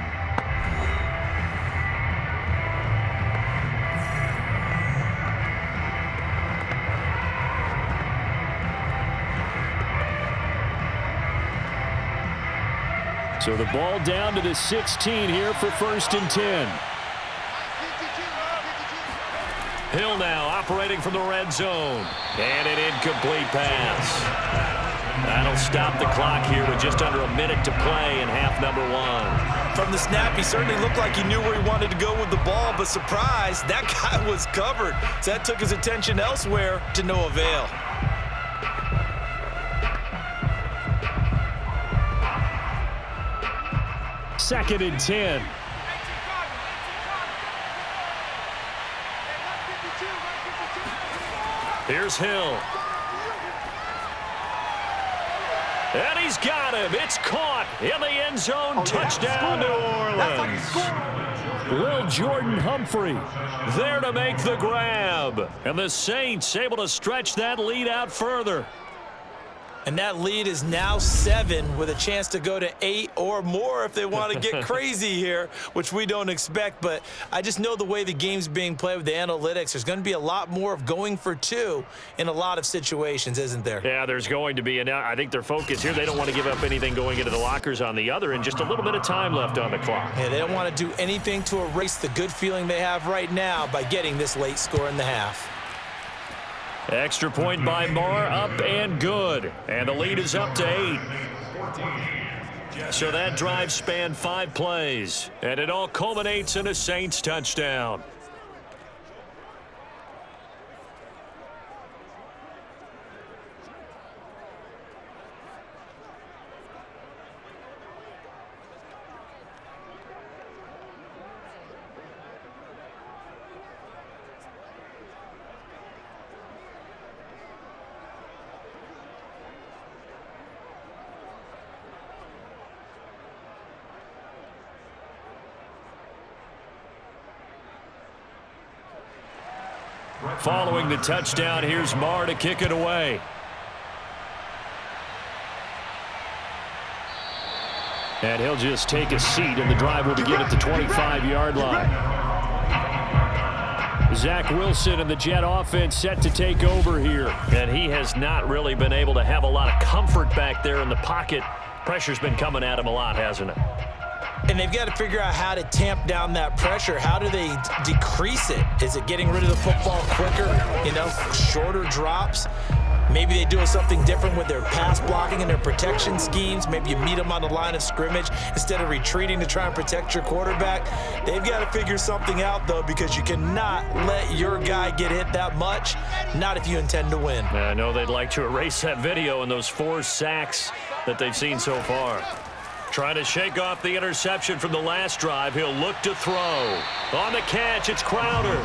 So the ball down to the 16 here for 1st and 10. Hill now operating from the red zone. And an incomplete pass. That'll stop the clock here with just under a minute to play in half number 1. From the snap, he certainly looked like he knew where he wanted to go with the ball, but surprise, that guy was covered. So that took his attention elsewhere to no avail. Second and 10. Here's Hill. And he's got him. It's caught in the end zone. Touchdown, New Orleans. Will Jordan Humphrey there to make the grab. And the Saints able to stretch that lead out further. And that lead is now 7 with a chance to go to 8 or more if they want to get crazy here, which we don't expect. But I just know the way the game's being played with the analytics, there's going to be a lot more of going for 2 in a lot of situations, isn't there? Yeah, there's going to be. And I think their focus here, they don't want to give up anything going into the lockers on the other, and just a little bit of time left on the clock. Yeah, they don't want to do anything to erase the good feeling they have right now by getting this late score in the half. Extra point by Marr, up and good. And the lead is up to 8. So that drive spanned 5 plays. And it all culminates in a Saints touchdown. Following the touchdown, here's Marr to kick it away. And he'll just take a seat, and the drive will begin at the 25-yard line. Zach Wilson and the Jet offense set to take over here. And he has not really been able to have a lot of comfort back there in the pocket. Pressure's been coming at him a lot, hasn't it? And they've got to figure out how to tamp down that pressure. How do they decrease it? Is it getting rid of the football quicker? Shorter drops? Maybe they do something different with their pass blocking and their protection schemes. Maybe you meet them on the line of scrimmage instead of retreating to try and protect your quarterback. They've got to figure something out, though, because you cannot let your guy get hit that much, not if you intend to win. I know they'd like to erase that video and those 4 sacks that they've seen so far. Trying to shake off the interception from the last drive. He'll look to throw. On the catch, it's Crowder.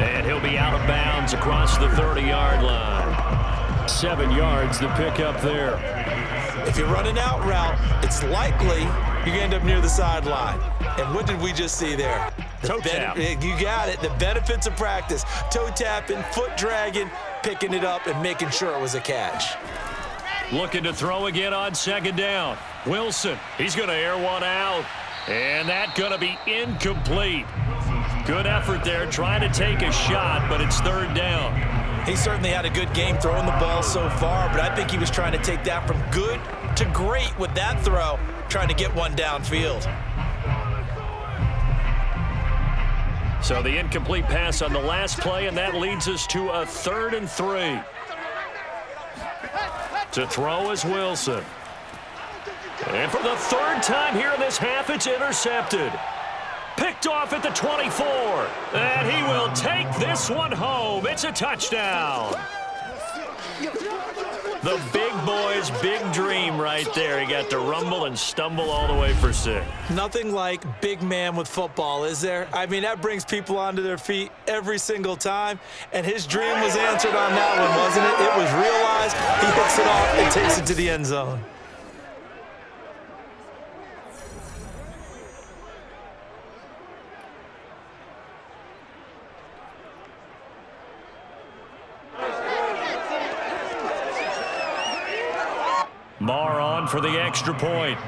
And he'll be out of bounds across the 30-yard line. 7 yards, the pickup there. If you run an out route, it's likely you're going to end up near the sideline. And what did we just see there? Toe tap. You got it. The benefits of practice. Toe tapping, foot dragging, picking it up, and making sure it was a catch. Looking to throw again on 2nd down. Wilson, he's going to air one out. And that's going to be incomplete. Good effort there, trying to take a shot, but it's 3rd down. He certainly had a good game throwing the ball so far, but I think he was trying to take that from good to great with that throw, trying to get one downfield. So the incomplete pass on the last play, and that leads us to a 3rd and 3. To throw is Wilson. And for the 3rd time here in this half, it's intercepted. Picked off at the 24. And he will take this one home. It's a touchdown. The big boy's big dream right there. He got to rumble and stumble all the way for 6. Nothing like big man with football, is there? I mean, that brings people onto their feet every single time. And his dream was answered on that one, wasn't it? It was realized. He hits it off and takes it to the end zone. Marr on for the extra point.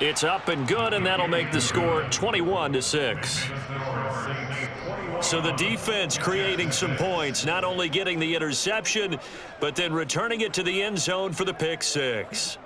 It's up and good, and that'll make the score 21-6. So the defense creating some points, not only getting the interception, but then returning it to the end zone for the pick 6.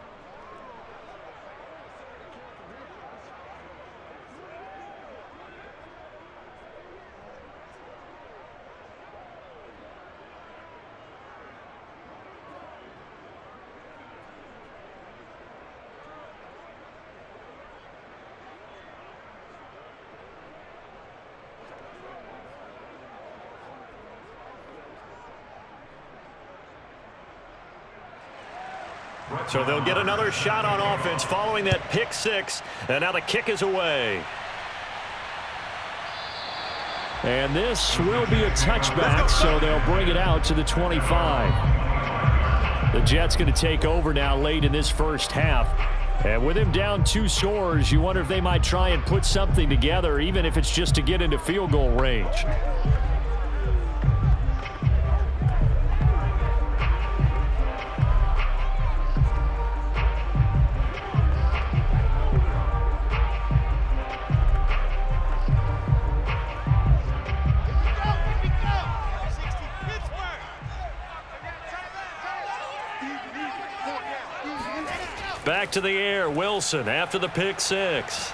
So they'll get another shot on offense following that pick 6, and now the kick is away. And this will be a touchback, so they'll bring it out to the 25. The Jets going to take over now late in this first half. And with him down 2 scores, you wonder if they might try and put something together, even if it's just to get into field goal range. Back to the air, Wilson after the pick 6.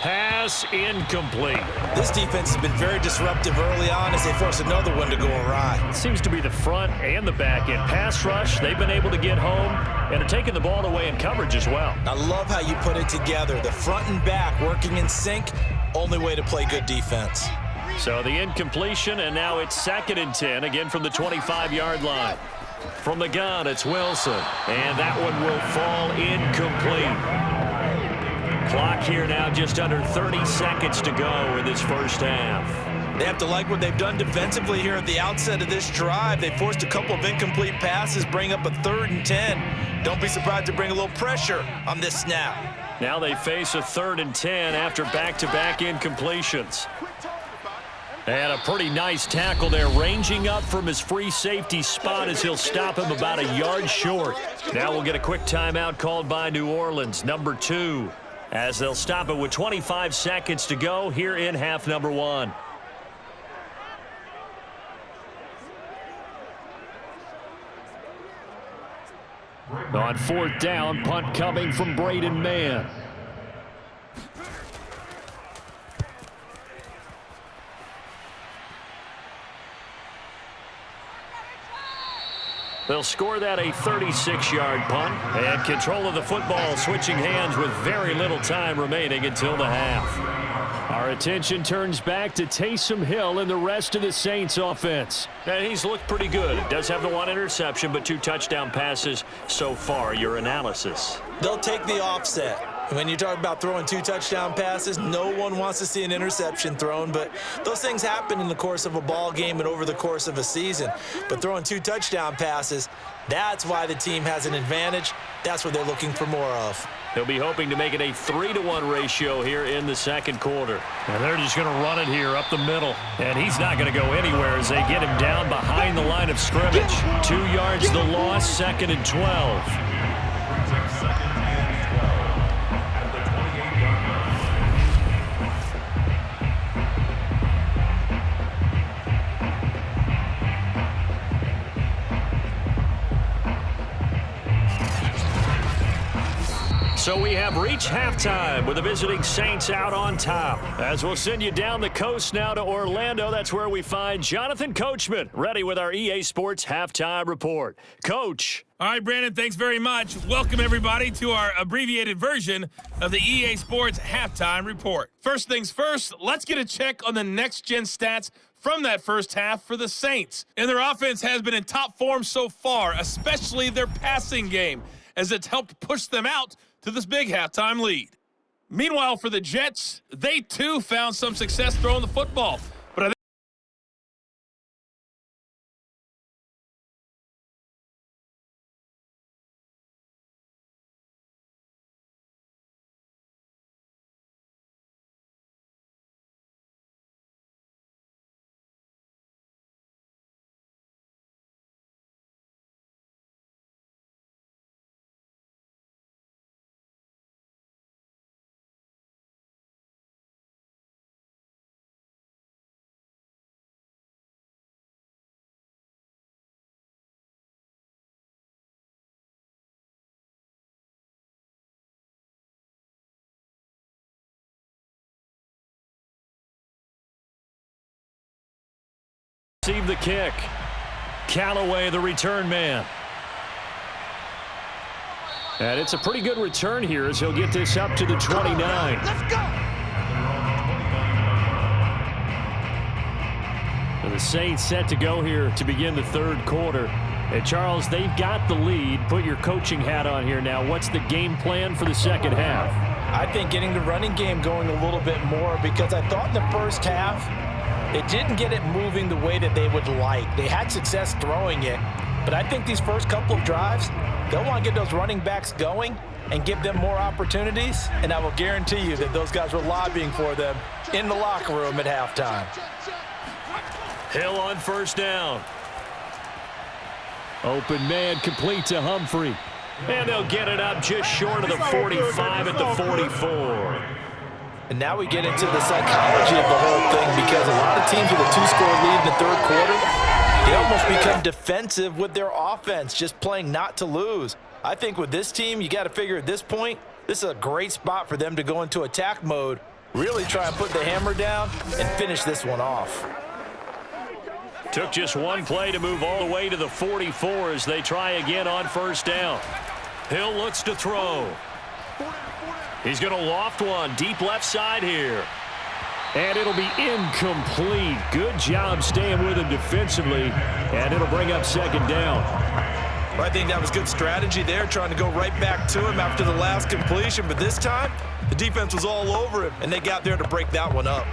Pass incomplete. This defense has been very disruptive early on as they force another one to go awry. It seems to be the front and the back end. Pass rush, they've been able to get home, and are taking the ball away in coverage as well. I love how you put it together. The front and back working in sync, only way to play good defense. So the incompletion, and now it's 2nd and 10, again from the 25-yard line. From the gun, it's Wilson, and that one will fall incomplete. Clock here now just under 30 seconds to go in this first half. They have to like what they've done defensively here at the outset of this drive. They forced a couple of incomplete passes, bring up a 3rd and 10. Don't be surprised to bring a little pressure on this snap. Now they face a 3rd and 10 after back-to-back incompletions. And a pretty nice tackle there, ranging up from his free safety spot as he'll stop him about a yard short. Now we'll get a quick timeout called by New Orleans, number 2, as they'll stop it with 25 seconds to go here in half number 1. On 4th down, punt coming from Braden Mann. They'll score that a 36-yard punt, and control of the football switching hands with very little time remaining until the half. Our attention turns back to Taysom Hill and the rest of the Saints offense. And he's looked pretty good. Does have the 1 interception, but 2 touchdown passes so far. Your analysis? They'll take the offset. When you talk about throwing 2 touchdown passes, no one wants to see an interception thrown, but those things happen in the course of a ball game and over the course of a season. But throwing 2 touchdown passes, that's why the team has an advantage. That's what they're looking for more of. They'll be hoping to make it a 3-to-1 ratio here in the second quarter. And they're just going to run it here up the middle. And he's not going to go anywhere as they get him down behind the line of scrimmage. 2 yards the loss, 2nd and 12. So we have reached halftime with the visiting Saints out on top. As we'll send you down the coast now to Orlando, that's where we find Jonathan Coachman, ready with our EA Sports Halftime Report. Coach. All right, Brandon, thanks very much. Welcome, everybody, to our abbreviated version of the EA Sports Halftime Report. First things first, let's get a check on the next-gen stats from that first half for the Saints. And their offense has been in top form so far, especially their passing game, as it's helped push them out to this big halftime lead. Meanwhile, for the Jets, they too found some success throwing the football. But I receive the kick. Callaway, the return man. And it's a pretty good return here as he'll get this up to the 29. Let's go! And the Saints set to go here to begin the third quarter. And Charles, they've got the lead. Put your coaching hat on here now. What's the game plan for the second half? I think getting the running game going a little bit more, because I thought in the first half, it didn't get it moving the way that they would like. They had success throwing it, but I think these first couple of drives, they'll want to get those running backs going and give them more opportunities, and I will guarantee you that those guys were lobbying for them in the locker room at halftime. Hill on first down. Open man complete to Humphrey. And they'll get it up just short of the 45 at the 44. And now we get into the psychology of the whole thing, because a lot of teams with a 2-score lead in the third quarter, they almost become defensive with their offense, just playing not to lose. I think with this team, you got to figure at this point, this is a great spot for them to go into attack mode, really try and put the hammer down and finish this one off. Took just one play to move all the way to the 44 as they try again on first down. Hill looks to throw. He's going to loft one deep left side here. And it'll be incomplete. Good job staying with him defensively. And it'll bring up second down. Well, I think that was good strategy there, trying to go right back to him after the last completion. But this time, the defense was all over him, and they got there to break that one up.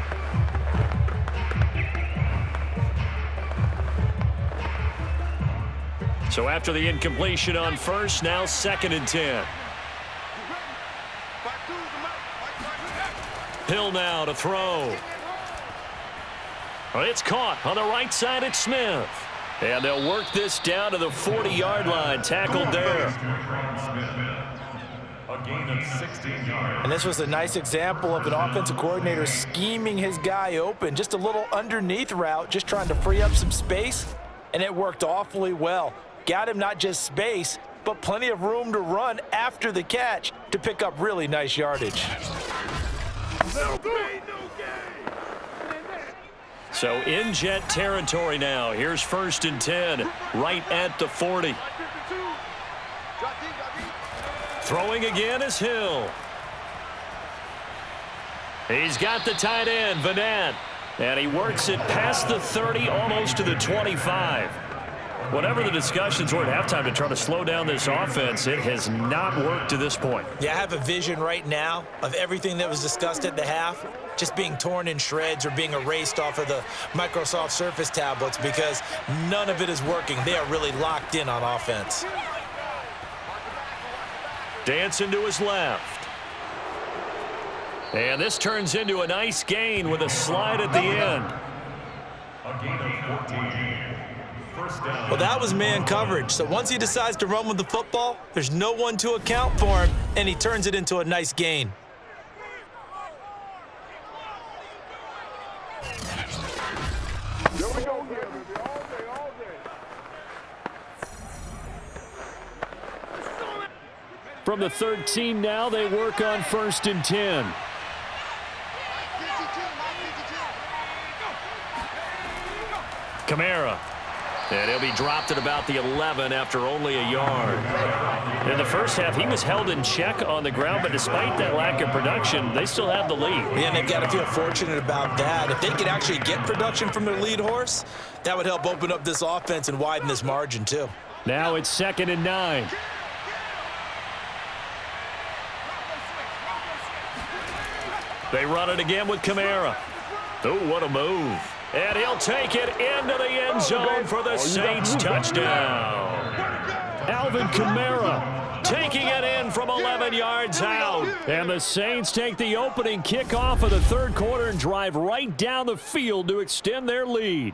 So after the incompletion on first, now 2nd and 10. Hill now to throw. It's caught on the right side at Smith. And they'll work this down to the 40-yard line. Tackled there. A gain of 16 yards. And this was a nice example of an offensive coordinator scheming his guy open. Just a little underneath route, just trying to free up some space. And it worked awfully well. Got him not just space, but plenty of room to run after the catch to pick up really nice yardage. So in Jet territory now. Here's 1st and 10, right at the 40. Throwing again is Hill. He's got the tight end, Vanette. And he works it past the 30, almost to the 25. Whatever the discussions were at halftime to try to slow down this offense, it has not worked to this point. Yeah, I have a vision right now of everything that was discussed at the half just being torn in shreds or being erased off of the Microsoft Surface tablets because none of it is working. They are really locked in on offense. Dancing to his left. And this turns into a nice gain with a slide at the end. A gain of 14. First down. Well, that was man coverage. So once he decides to run with the football, there's no one to account for him, and he turns it into a nice gain. From the 13 now, they work on 1st and 10. Kamara. And he'll be dropped at about the 11 after only a yard. In the first half, he was held in check on the ground, but despite that lack of production, they still have the lead. Yeah, and they've got to feel fortunate about that. If they could actually get production from their lead horse, that would help open up this offense and widen this margin too. Now it's 2nd and 9. They run it again with Kamara. Oh, what a move. And he'll take it into the end zone for the Saints touchdown. Alvin Kamara taking it in from 11 yards out. And the Saints take the opening kickoff of the third quarter and drive right down the field to extend their lead.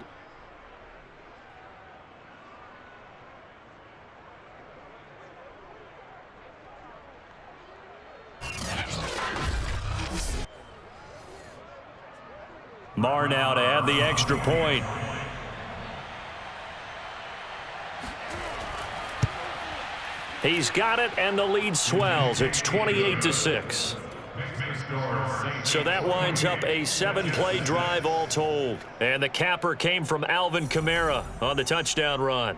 Marr now to add the extra point. He's got it, and the lead swells. It's 28-6. So that winds up a 7-play drive all told. And the capper came from Alvin Kamara on the touchdown run.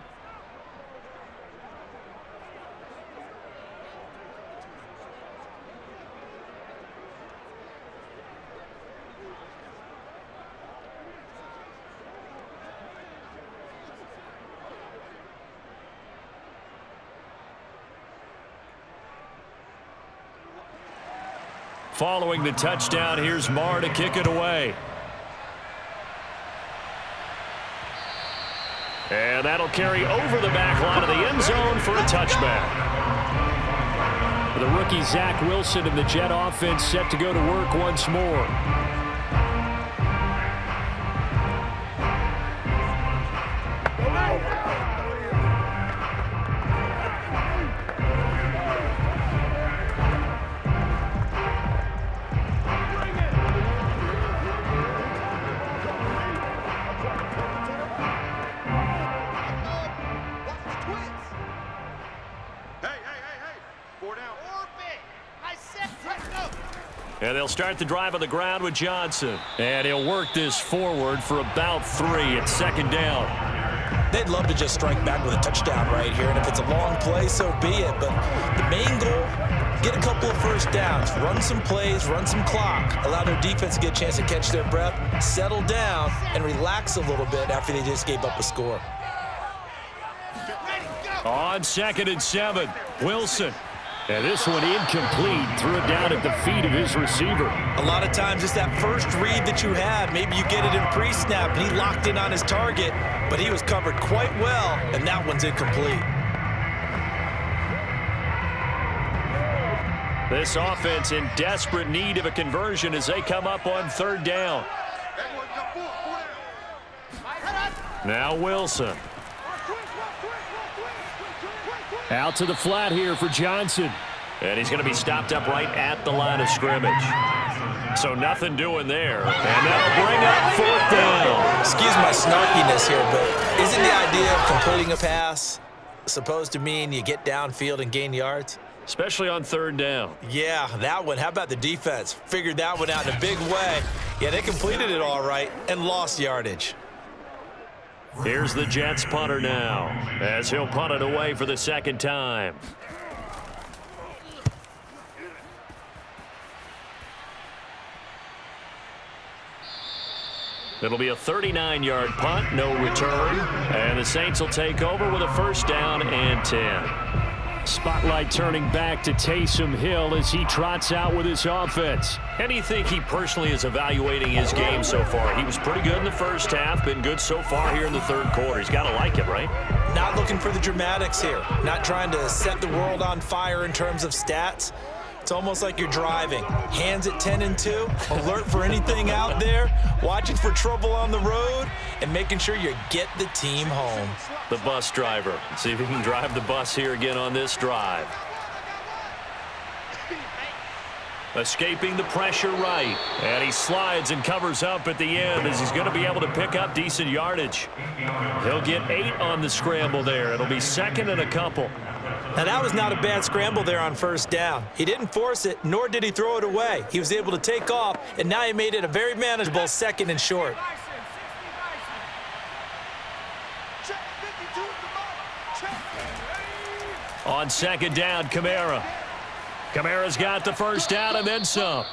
Following the touchdown, here's Marr to kick it away. And that'll carry over the back line of the end zone for a touchback. The rookie Zach Wilson and the Jet offense set to go to work once more. And they'll start the drive on the ground with Johnson. And he'll work this forward for about 3. It's 2nd down. They'd love to just strike back with a touchdown right here, and if it's a long play, so be it. But the main goal, get a couple of first downs, run some plays, run some clock, allow their defense to get a chance to catch their breath, settle down, and relax a little bit after they just gave up a score. On 2nd and 7, Wilson. And this one incomplete. Threw it down at the feet of his receiver. A lot of times it's that first read that you have. Maybe you get it in pre-snap, and he locked in on his target, but he was covered quite well, and that one's incomplete. This offense in desperate need of a conversion as they come up on third down. Now Wilson. Out to the flat here for Johnson. And he's going to be stopped up right at the line of scrimmage. So nothing doing there. And that'll bring up fourth down. Excuse my snarkiness here, but isn't the idea of completing a pass supposed to mean you get downfield and gain yards? Especially on third down. Yeah, that one. How about the defense? Figured that one out in a big way. Yeah, they completed it all right and lost yardage. Here's the Jets punter now as he'll punt it away for the second time. It'll be a 39-yard punt, no return. And the Saints will take over with a first down and 10. Spotlight turning back to Taysom Hill as he trots out with his offense. How do you think he personally is evaluating his game so far? He was pretty good in the first half, been good so far here in the third quarter. He's got to like it, right? Not looking for the dramatics here. Not trying to set the world on fire in terms of stats. It's almost like you're driving. Hands at 10 and 2, alert for anything out there, watching for trouble on the road, and making sure you get the team home. The bus driver. See if he can drive the bus here again on this drive. Escaping the pressure right. And he slides and covers up at the end as he's going to be able to pick up decent yardage. He'll get 8 on the scramble there. It'll be second and a couple. Now, that was not a bad scramble there on first down. He didn't force it, nor did he throw it away. He was able to take off, and now he made it a very manageable second and short. On second down, Kamara. Kamara's got the first down and then some.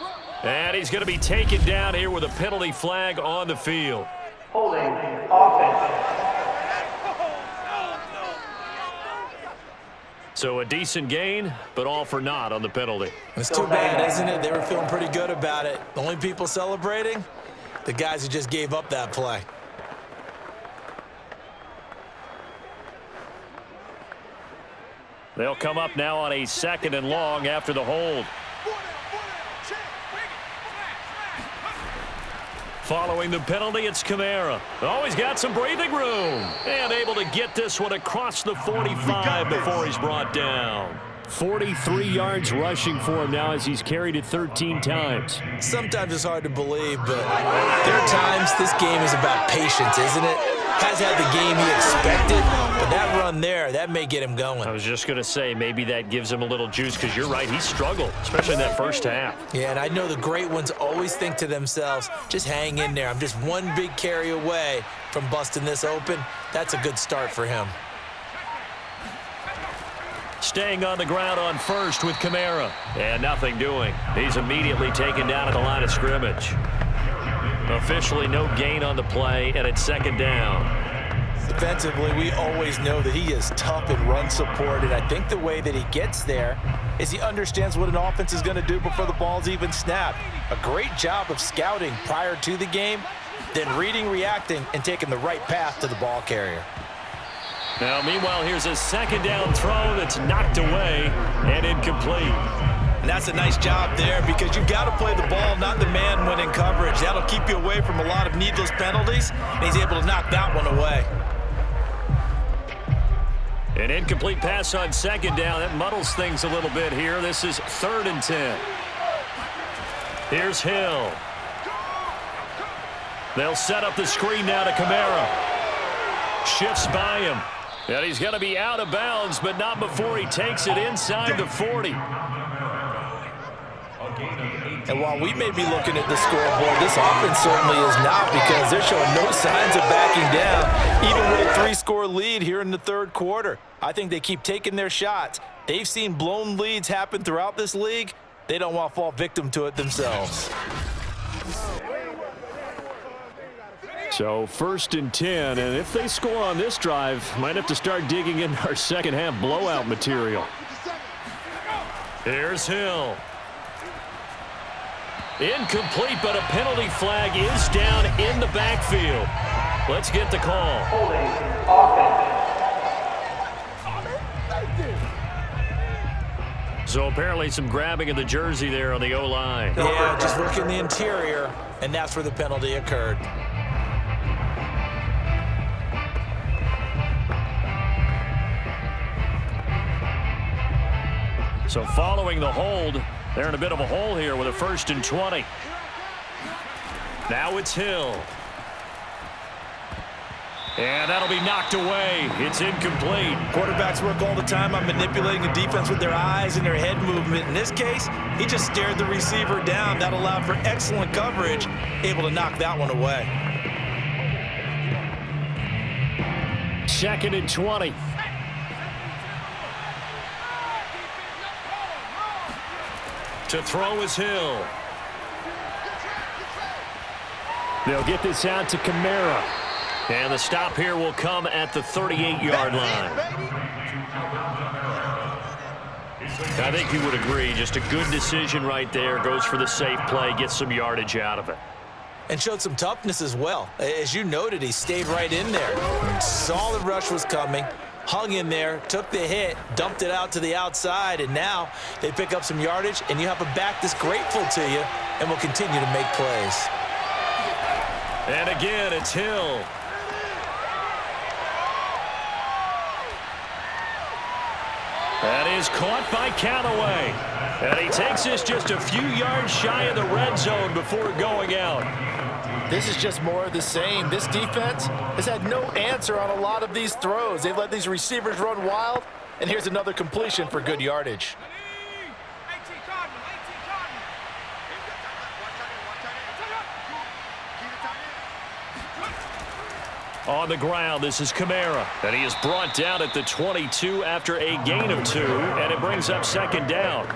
And he's going to be taken down here with a penalty flag on the field. Holding offense. So a decent gain, but all for naught on the penalty. It's too bad, isn't it? They were feeling pretty good about it. The only people celebrating, the guys who just gave up that play. They'll come up now on a second and long after the hold. Following the penalty, it's Kamara. Oh, he's got some breathing room. And able to get this one across the 45 before he's brought down. 43 yards rushing for him now as he's carried it 13 times. Sometimes it's hard to believe, but there are times this game is about patience, isn't it? Has had the game he expected, but that run there, that may get him going. I was just going to say, maybe that gives him a little juice because you're right, he struggled, especially in that first half. Yeah, and I know the great ones always think to themselves, just hang in there. I'm just one big carry away from busting this open. That's a good start for him. Staying on the ground on first with Kamara. And nothing doing. He's immediately taken down at the line of scrimmage. Officially no gain on the play, and it's second down. Defensively, we always know that he is tough in run support, and I think the way that he gets there is he understands what an offense is going to do before the ball's even snapped. A great job of scouting prior to the game, then reading, reacting, and taking the right path to the ball carrier. Now, meanwhile, here's a second down throw that's knocked away and incomplete. And that's a nice job there because you've got to play the ball, not the man when in coverage. That'll keep you away from a lot of needless penalties, and he's able to knock that one away. An incomplete pass on second down. That muddles things a little bit here. This is 3rd and 10. Here's Hill. They'll set up the screen now to Kamara. Shifts by him. And he's going to be out of bounds, but not before he takes it inside the 40. And while we may be looking at the scoreboard, this offense certainly is not because they're showing no signs of backing down, even with a 3-score lead here in the third quarter. I think they keep taking their shots. They've seen blown leads happen throughout this league. They don't want to fall victim to it themselves. So 1st and 10, and if they score on this drive, might have to start digging in our second half blowout material. Here's Hill. Incomplete, but a penalty flag is down in the backfield. Let's get the call. Holding offense. So apparently some grabbing of the jersey there on the O-line. Yeah, just working the interior, and that's where the penalty occurred. So following the hold, they're in a bit of a hole here with a 1st and 20. Now it's Hill. And that'll be knocked away. It's incomplete. Quarterbacks work all the time on manipulating the defense with their eyes and their head movement. In this case, he just stared the receiver down. That allowed for excellent coverage, able to knock that one away. 2nd and 20. To throw is Hill. They'll get this out to Kamara. And the stop here will come at the 38-yard line. I think you would agree, just a good decision right there. Goes for the safe play, gets some yardage out of it. And showed some toughness as well. As you noted, he stayed right in there. Saw the rush was coming, hung in there, took the hit, dumped it out to the outside, and now they pick up some yardage, and you have a back that's grateful to you and will continue to make plays. And again, it's Hill. That is caught by Callaway. And he takes this just a few yards shy of the red zone before going out. This is just more of the same. This defense has had no answer on a lot of these throws. They've let these receivers run wild, and here's another completion for good yardage. On the ground, this is Kamara. And he is brought down at the 22 after a gain of 2, and it brings up 2nd down.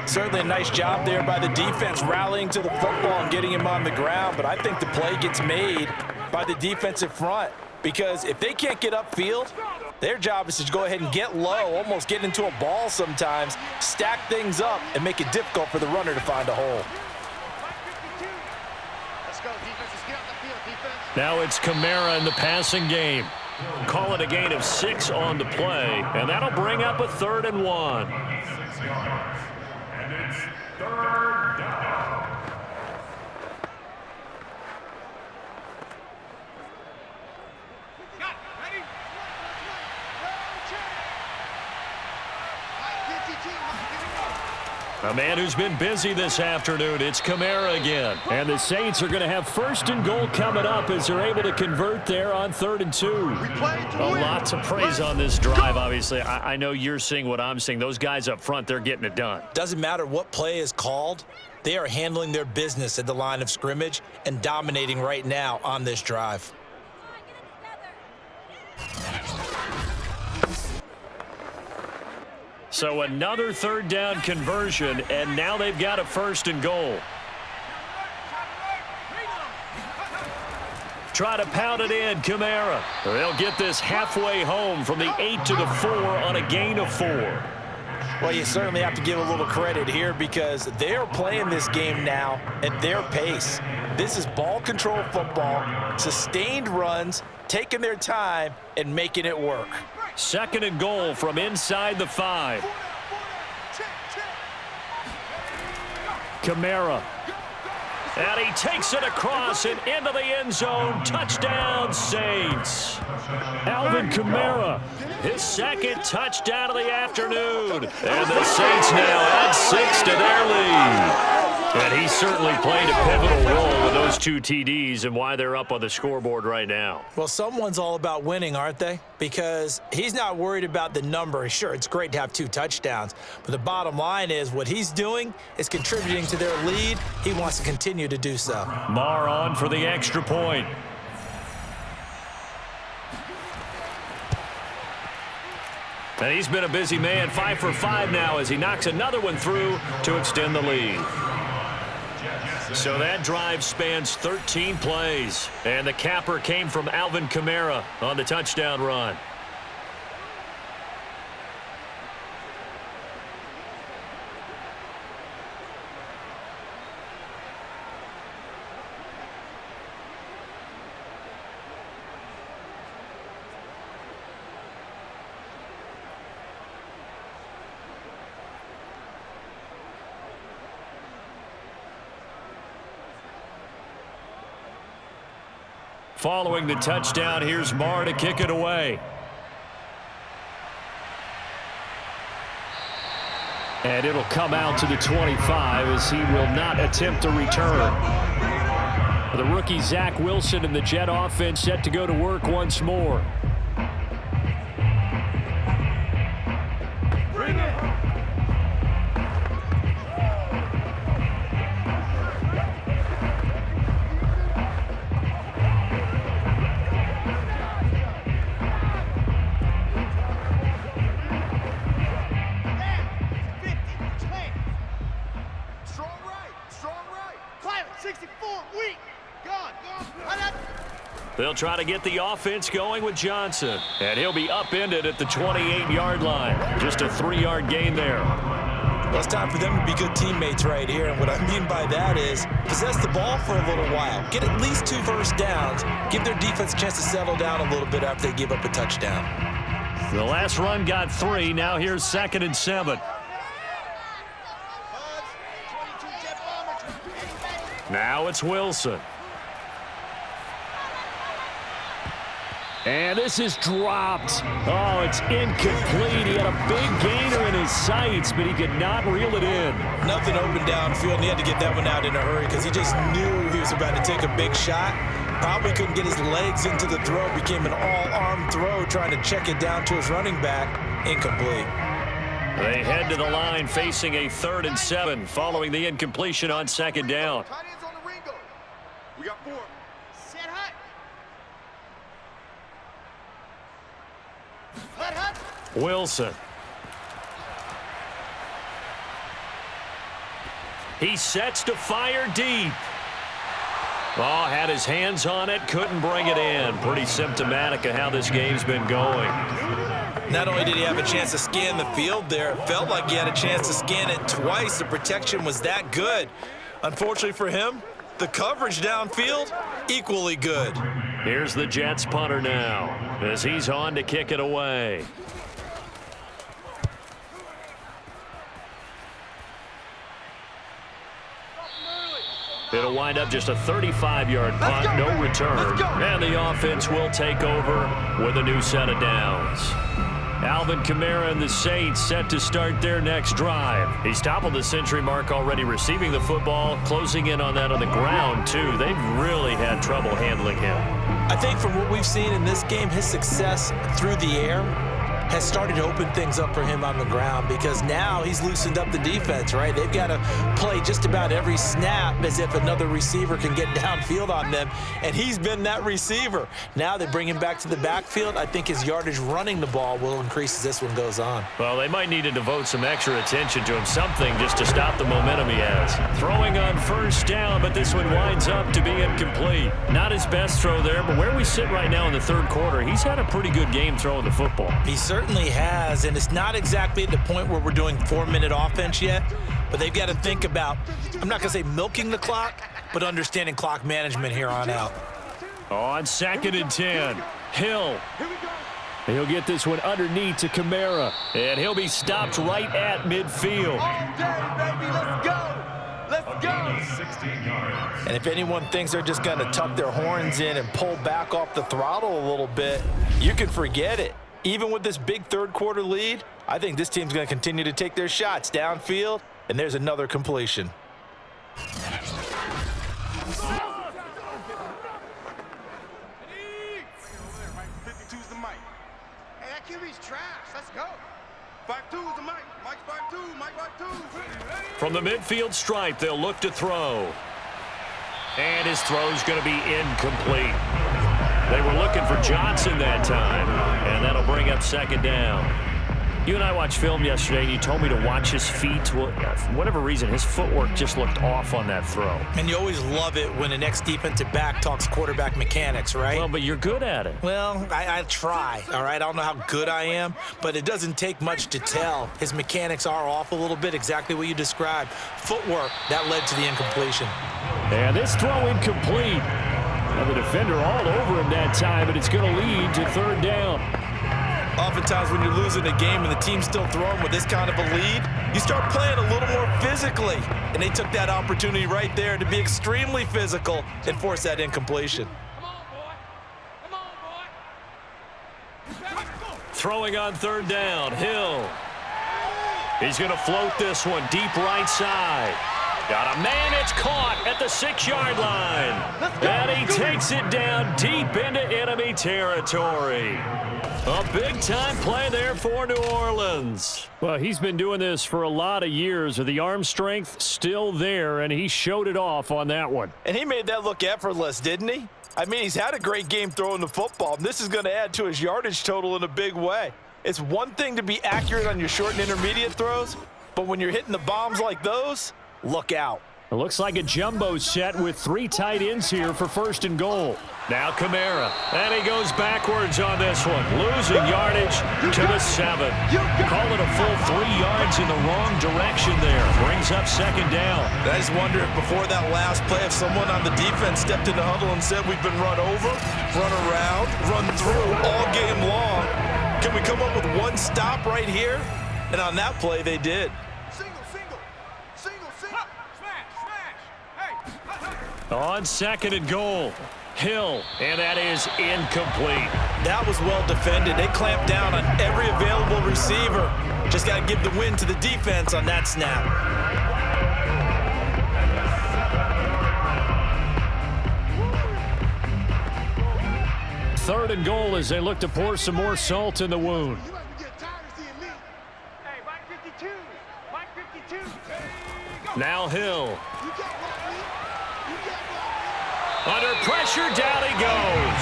Certainly a nice job there by the defense rallying to the football and getting him on the ground, but I think the play gets made by the defensive front because if they can't get upfield, their job is to go ahead and get low, almost get into a ball sometimes, stack things up, and make it difficult for the runner to find a hole. Now it's Kamara in the passing game. Call it a gain of 6 on the play, and that'll bring up a 3rd and 1. 6 yards. And it's 3rd down. A man who's been busy this afternoon, it's Kamara again. And the Saints are going to have 1st and goal coming up as they're able to convert there on 3rd and 2. A lot to praise on this drive, obviously. I know you're seeing what I'm seeing. Those guys up front, they're getting it done. Doesn't matter what play is called. They are handling their business at the line of scrimmage and dominating right now on this drive. So another 3rd down conversion, and now they've got a 1st and goal. Try to pound it in, Kamara. They'll get this halfway home from the 8 to the 4 on a gain of 4. Well, you certainly have to give a little credit here because they're playing this game now at their pace. This is ball control football, sustained runs, taking their time and making it work. 2nd and goal from inside the 5. Kamara. And he takes it across and into the end zone. Touchdown, Saints. Alvin Kamara, his 2nd touchdown of the afternoon. And the Saints now add 6 to their lead. And he certainly played a pivotal role with those 2 TDs and why they're up on the scoreboard right now. Well, someone's all about winning, aren't they? Because he's not worried about the number. Sure, it's great to have 2 touchdowns, but the bottom line is what he's doing is contributing to their lead. He wants to continue to do so. Marr on for the extra point. And he's been a busy man, 5 for 5 now as he knocks another one through to extend the lead. So that drive spans 13 plays, and the capper came from Alvin Kamara on the touchdown run. Following the touchdown, here's Marr to kick it away. And it'll come out to the 25 as he will not attempt a return. The rookie Zach Wilson and the Jet offense set to go to work once more. Bring it. They'll try to get the offense going with Johnson. And he'll be upended at the 28-yard line. Just a 3-yard gain there. Well, it's time for them to be good teammates right here. And what I mean by that is possess the ball for a little while. Get at least 2 first downs. Give their defense a chance to settle down a little bit after they give up a touchdown. The last run got 3. Now here's 2nd and 7. Now it's Wilson. And this is dropped. Oh, it's incomplete. He had a big gainer in his sights, but he could not reel it in. Nothing open downfield, and he had to get that one out in a hurry because he just knew he was about to take a big shot. Probably couldn't get his legs into the throw. Became an all-arm throw trying to check it down to his running back. Incomplete. They head to the line facing a 3rd and 7 following the incompletion on 2nd down. We got 4. Set hut. Wilson. He sets to fire deep. Oh, had his hands on it, couldn't bring it in. Pretty symptomatic of how this game's been going. Not only did he have a chance to scan the field there, it felt like he had a chance to scan it twice. The protection was that good. Unfortunately for him, the coverage downfield, equally good. Here's the Jets punter now as he's on to kick it away. It'll wind up just a 35-yard punt, no return. And the offense will take over with a new set of downs. Alvin Kamara and the Saints set to start their next drive. He's toppled the century mark already receiving the football, closing in on that on the ground, too. They've really had trouble handling him. I think from what we've seen in this game, his success through the air has started to open things up for him on the ground because now he's loosened up the defense, right? They've got to play just about every snap as if another receiver can get downfield on them, and he's been that receiver. Now they bring him back to the backfield. I think his yardage running the ball will increase as this one goes on. Well, they might need to devote some extra attention to him, something just to stop the momentum he has. Throwing on 1st down, but this one winds up to be incomplete. Not his best throw there, but where we sit right now in the 3rd quarter, he's had a pretty good game throwing the football. He certainly has, and it's not exactly at the point where we're doing 4-minute offense yet, but they've got to think about, I'm not going to say milking the clock, but understanding clock management here on out. On 2nd and 10, Hill. He'll get this one underneath to Kamara, and he'll be stopped right at midfield. All day, baby, let's go. Let's go. 16 yards. And if anyone thinks they're just going to tuck their horns in and pull back off the throttle a little bit, you can forget it. Even with this big 3rd quarter lead, I think this team's going to continue to take their shots downfield, and there's another completion. 52's the mic. Hey, that QB's trash. Let's go. 5-2's the mic. Mike's 5-2. Mike 5-2. From the midfield stripe, they'll look to throw. And his throw's going to be incomplete. They were looking for Johnson that time, and that'll bring up 2nd down. You and I watched film yesterday, and you told me to watch his feet. Well, for whatever reason, his footwork just looked off on that throw. And you always love it when an ex-defensive back talks quarterback mechanics, right? Well, but you're good at it. Well, I try, all right? I don't know how good I am, but it doesn't take much to tell. His mechanics are off a little bit, exactly what you described. Footwork, that led to the incompletion. And this throw incomplete. And the defender all over him that time, but it's going to lead to 3rd down. Oftentimes when you're losing a game and the team's still throwing with this kind of a lead, you start playing a little more physically. And they took that opportunity right there to be extremely physical and force that incompletion. Throwing on third down, Hill. He's going to float this one deep right side. Got a man, it's caught at the 6-yard line. And he takes it down deep into enemy territory. A big-time play there for New Orleans. Well, he's been doing this for a lot of years. With the arm strength still there, and he showed it off on that one. And he made that look effortless, didn't he? I mean, he's had a great game throwing the football. And this is going to add to his yardage total in a big way. It's one thing to be accurate on your short and intermediate throws, but when you're hitting the bombs like those, look out. It looks like a jumbo set with 3 tight ends here for 1st and goal. Now Kamara, and he goes backwards on this one, losing yardage to the 7. Call it a full 3 yards in the wrong direction there. Brings up 2nd down. I just wonder if before that last play, if someone on the defense stepped in the huddle and said, we've been run over, run around, run through all game long. Can we come up with one stop right here? And on that play, they did. On 2nd and goal, Hill, and that is incomplete. That was well defended. They clamped down on every available receiver. Just got to give the win to the defense on that snap. Third and goal as they look to pour some more salt in the wound. Now Hill. Under pressure, down he goes.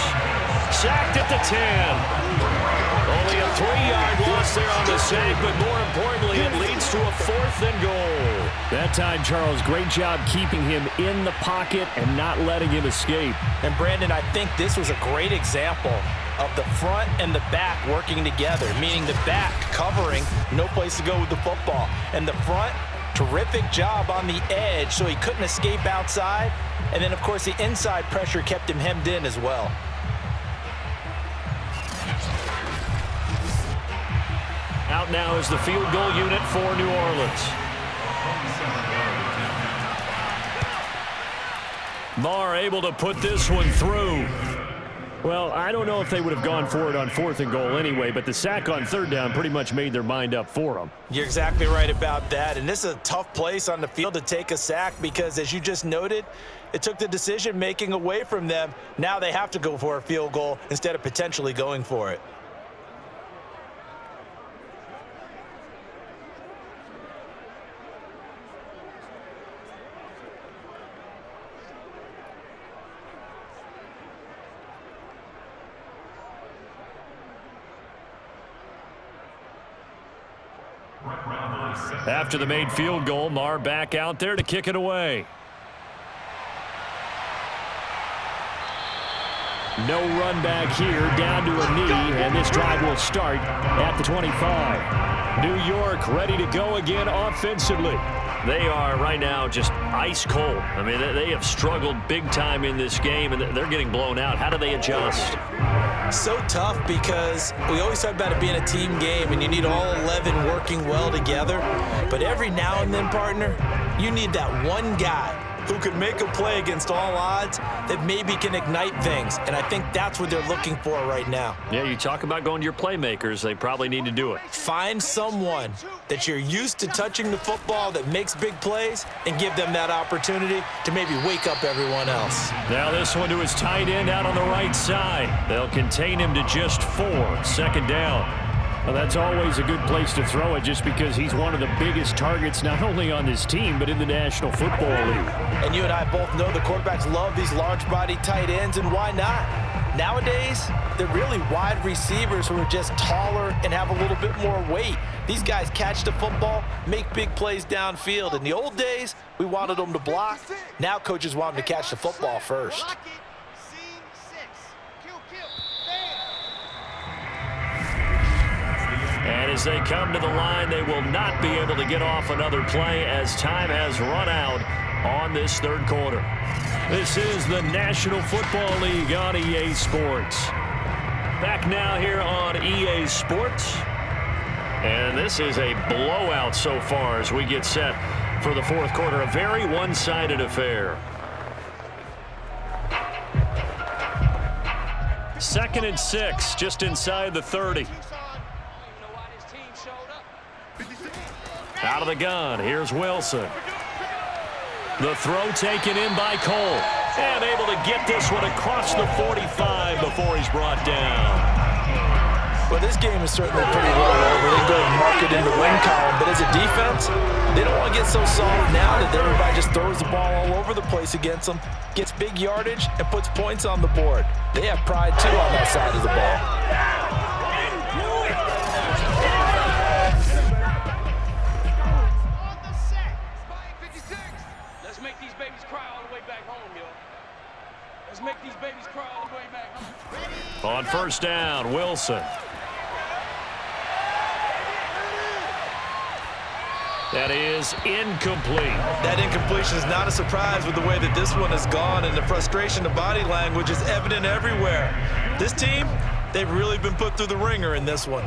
Sacked at the 10. Only a 3-yard loss there on the sack, but more importantly, it leads to a 4th and goal. That time, Charles, great job keeping him in the pocket and not letting him escape. And Brandon, I think this was a great example of the front and the back working together, meaning the back covering, no place to go with the football, and the front, terrific job on the edge so he couldn't escape outside. And then, of course, the inside pressure kept him hemmed in as well. Out now is the field goal unit for New Orleans. Marr able to put this one through. Well, I don't know if they would have gone for it on 4th and goal anyway, but the sack on 3rd down pretty much made their mind up for them. You're exactly right about that. And this is a tough place on the field to take a sack because, as you just noted, it took the decision-making away from them. Now they have to go for a field goal instead of potentially going for it. After the made field goal, Marr back out there to kick it away. No run back here, down to a knee, and this drive will start at the 25. New York ready to go again offensively. They are right now just ice cold. I mean, they have struggled big time in this game, and they're getting blown out. How do they adjust? So tough because we always talk about it being a team game, and you need all 11 working well together. But every now and then, partner, you need that one guy who could make a play against all odds that maybe can ignite things. And I think that's what they're looking for right now. Yeah, you talk about going to your playmakers. They probably need to do it. Find someone that you're used to touching the football that makes big plays and give them that opportunity to maybe wake up everyone else. Now this one to his tight end out on the right side. They'll contain him to just 4. 2nd down. Well, that's always a good place to throw it just because he's one of the biggest targets not only on this team but in the National Football League. And you and I both know the quarterbacks love these large-body tight ends, and why not? Nowadays, they're really wide receivers who are just taller and have a little bit more weight. These guys catch the football, make big plays downfield. In the old days, we wanted them to block. Now coaches want them to catch the football first. And as they come to the line, they will not be able to get off another play as time has run out on this 3rd quarter. This is the National Football League on EA Sports. Back now here on EA Sports. And this is a blowout so far as we get set for the 4th quarter. A very one-sided affair. 2nd and 6, just inside the 30. Out of the gun, here's Wilson. The throw taken in by Cole. And able to get this one across the 45 before he's brought down. Well, this game is certainly pretty well over. They go and mark it in the win column. But as a defense, they don't want to get so solid now that everybody just throws the ball all over the place against them, gets big yardage, and puts points on the board. They have pride, too, on that side of the ball. Let's make these babies cry all the way back home, yo. Let's make these babies cry all the way back home. On first down, Wilson. That is incomplete. That incompletion is not a surprise with the way that this one has gone, and the frustration of body language is evident everywhere. This team, they've really been put through the ringer in this one.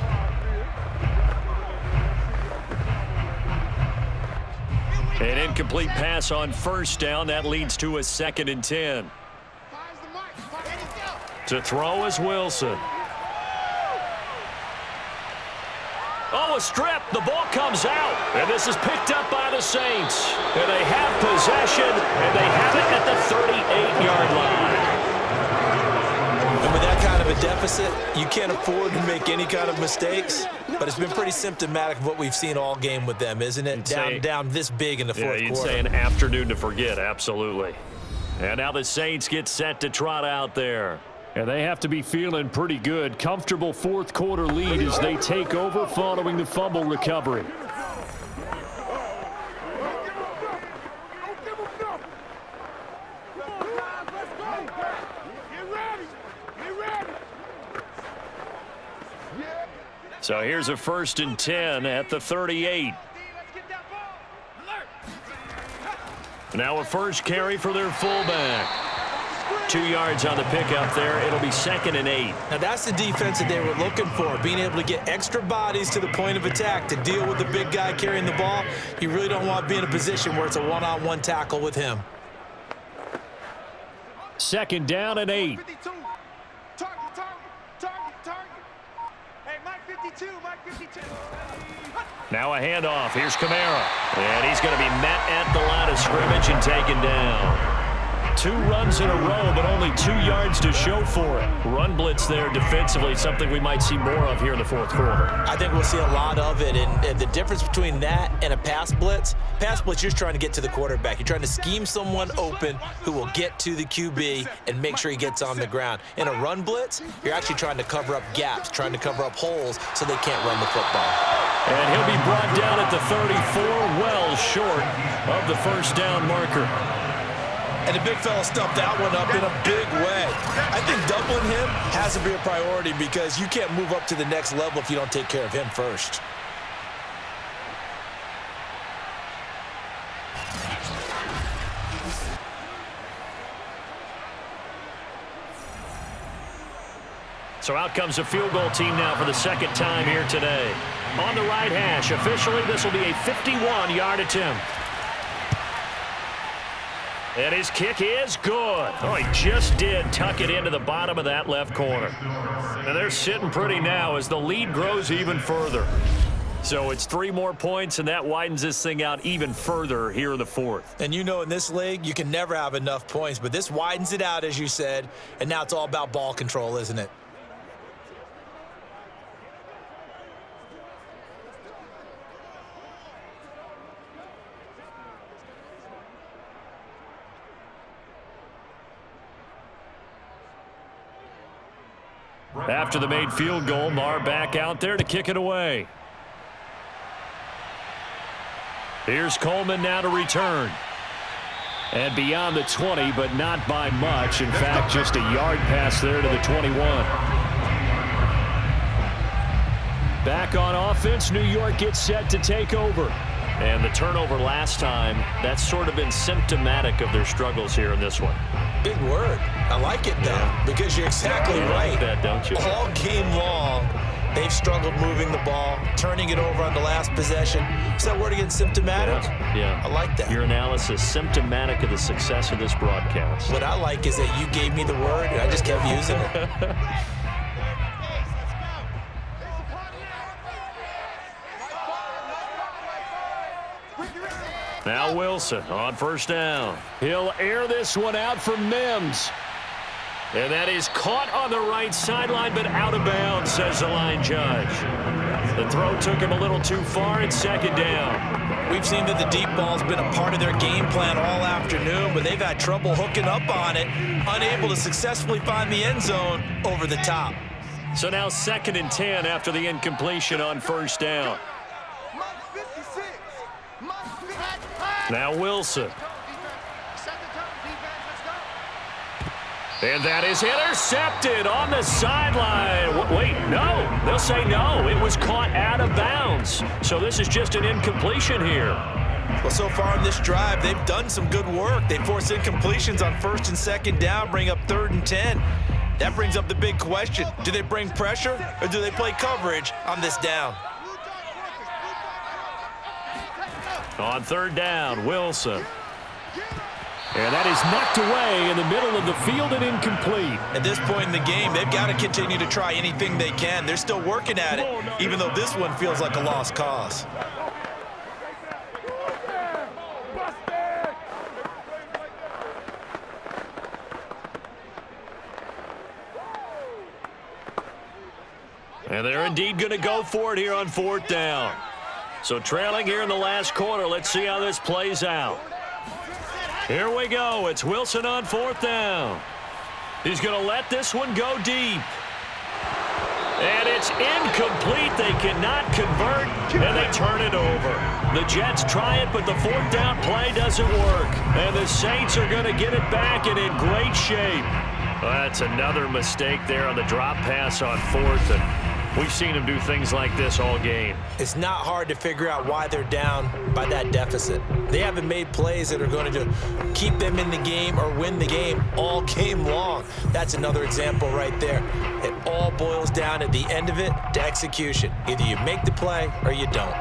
An incomplete pass on first down. That leads to a 2nd and 10. To throw is Wilson. Oh, a strip. The ball comes out. And this is picked up by the Saints. And they have possession, and they have it at the 38-yard line. And with that kind of a deficit, you can't afford to make any kind of mistakes. But it's been pretty symptomatic of what we've seen all game with them, isn't it? Down this big in the fourth quarter. You'd say an afternoon to forget, absolutely. And now the Saints get set to trot out there. And they have to be feeling pretty good. Comfortable fourth quarter lead as they take over following the fumble recovery. So here's a 1st and 10 at the 38. Now a first carry for their fullback. 2 yards on the pickup there. It'll be 2nd and 8. Now that's the defense that they were looking for, being able to get extra bodies to the point of attack to deal with the big guy carrying the ball. You really don't want to be in a position where it's a one-on-one tackle with him. 2nd down and 8. 52. Target. Hey, Mike 52, Mike 52. Now a handoff. Here's Kamara. And he's going to be met at the line of scrimmage and taken down. 2 runs in a row, but only 2 yards to show for it. Run blitz there defensively, something we might see more of here in the fourth quarter. I think we'll see a lot of it, and the difference between that and a pass blitz, you're just trying to get to the quarterback. You're trying to scheme someone open who will get to the QB and make sure he gets on the ground. In a run blitz, you're actually trying to cover up gaps, trying to cover up holes so they can't run the football. And he'll be brought down at the 34, well short of the first down marker. And the big fella stuffed that one up in a big way. I think doubling him has to be a priority because you can't move up to the next level if you don't take care of him first. So out comes a field goal team now for the 2nd time here today. On the right hash, officially this will be a 51-yard attempt. And his kick is good. Oh, he just did tuck it into the bottom of that left corner. And they're sitting pretty now as the lead grows even further. So it's 3 more points, and that widens this thing out even further here in the fourth. And you know in this league, you can never have enough points, but this widens it out, as you said, and now it's all about ball control, isn't it? After the made field goal, Marr back out there to kick it away. Here's Coleman now to return. And beyond the 20, but not by much. In fact, just a yard pass there to the 21. Back on offense, New York gets set to take over. And the turnover last time, that's sort of been symptomatic of their struggles here in this one. Big word. I like it, though, because you're exactly right. Like that, don't you? All game long, they've struggled moving the ball, turning it over on the last possession. Is that word again, symptomatic? Yeah. I like that. Your analysis, symptomatic of the success of this broadcast. What I like is that you gave me the word, and I just kept using it. Now Wilson on first down. He'll air this one out for Mims. And that is caught on the right sideline, but out of bounds, says the line judge. The throw took him a little too far. It's second down. We've seen that the deep ball's been a part of their game plan all afternoon, but they've had trouble hooking up on it, unable to successfully find the end zone over the top. So now 2nd and 10 after the incompletion on first down. Now Wilson. And that is intercepted on the sideline. Wait, no. They'll say no. It was caught out of bounds. So this is just an incompletion here. Well, so far in this drive, they've done some good work. They forced incompletions on 1st and 2nd down, bring up 3rd and 10. That brings up the big question. Do they bring pressure or do they play coverage on this down? On 3rd down, Wilson. And that is knocked away in the middle of the field and incomplete. At this point in the game, they've got to continue to try anything they can. They're still working at it, even though this one feels like a lost cause. And they're indeed going to go for it here on 4th down. So trailing here in the last quarter, let's see how this plays out. Here we go. It's Wilson on 4th down. He's going to let this one go deep. And it's incomplete. They cannot convert, and they turn it over. The Jets try it, but the 4th down play doesn't work. And the Saints are going to get it back and in great shape. Well, that's another mistake there on the drop pass on 4th, and we've seen them do things like this all game. It's not hard to figure out why they're down by that deficit. They haven't made plays that are going to keep them in the game or win the game all game long. That's another example right there. It all boils down at the end of it to execution. Either you make the play or you don't.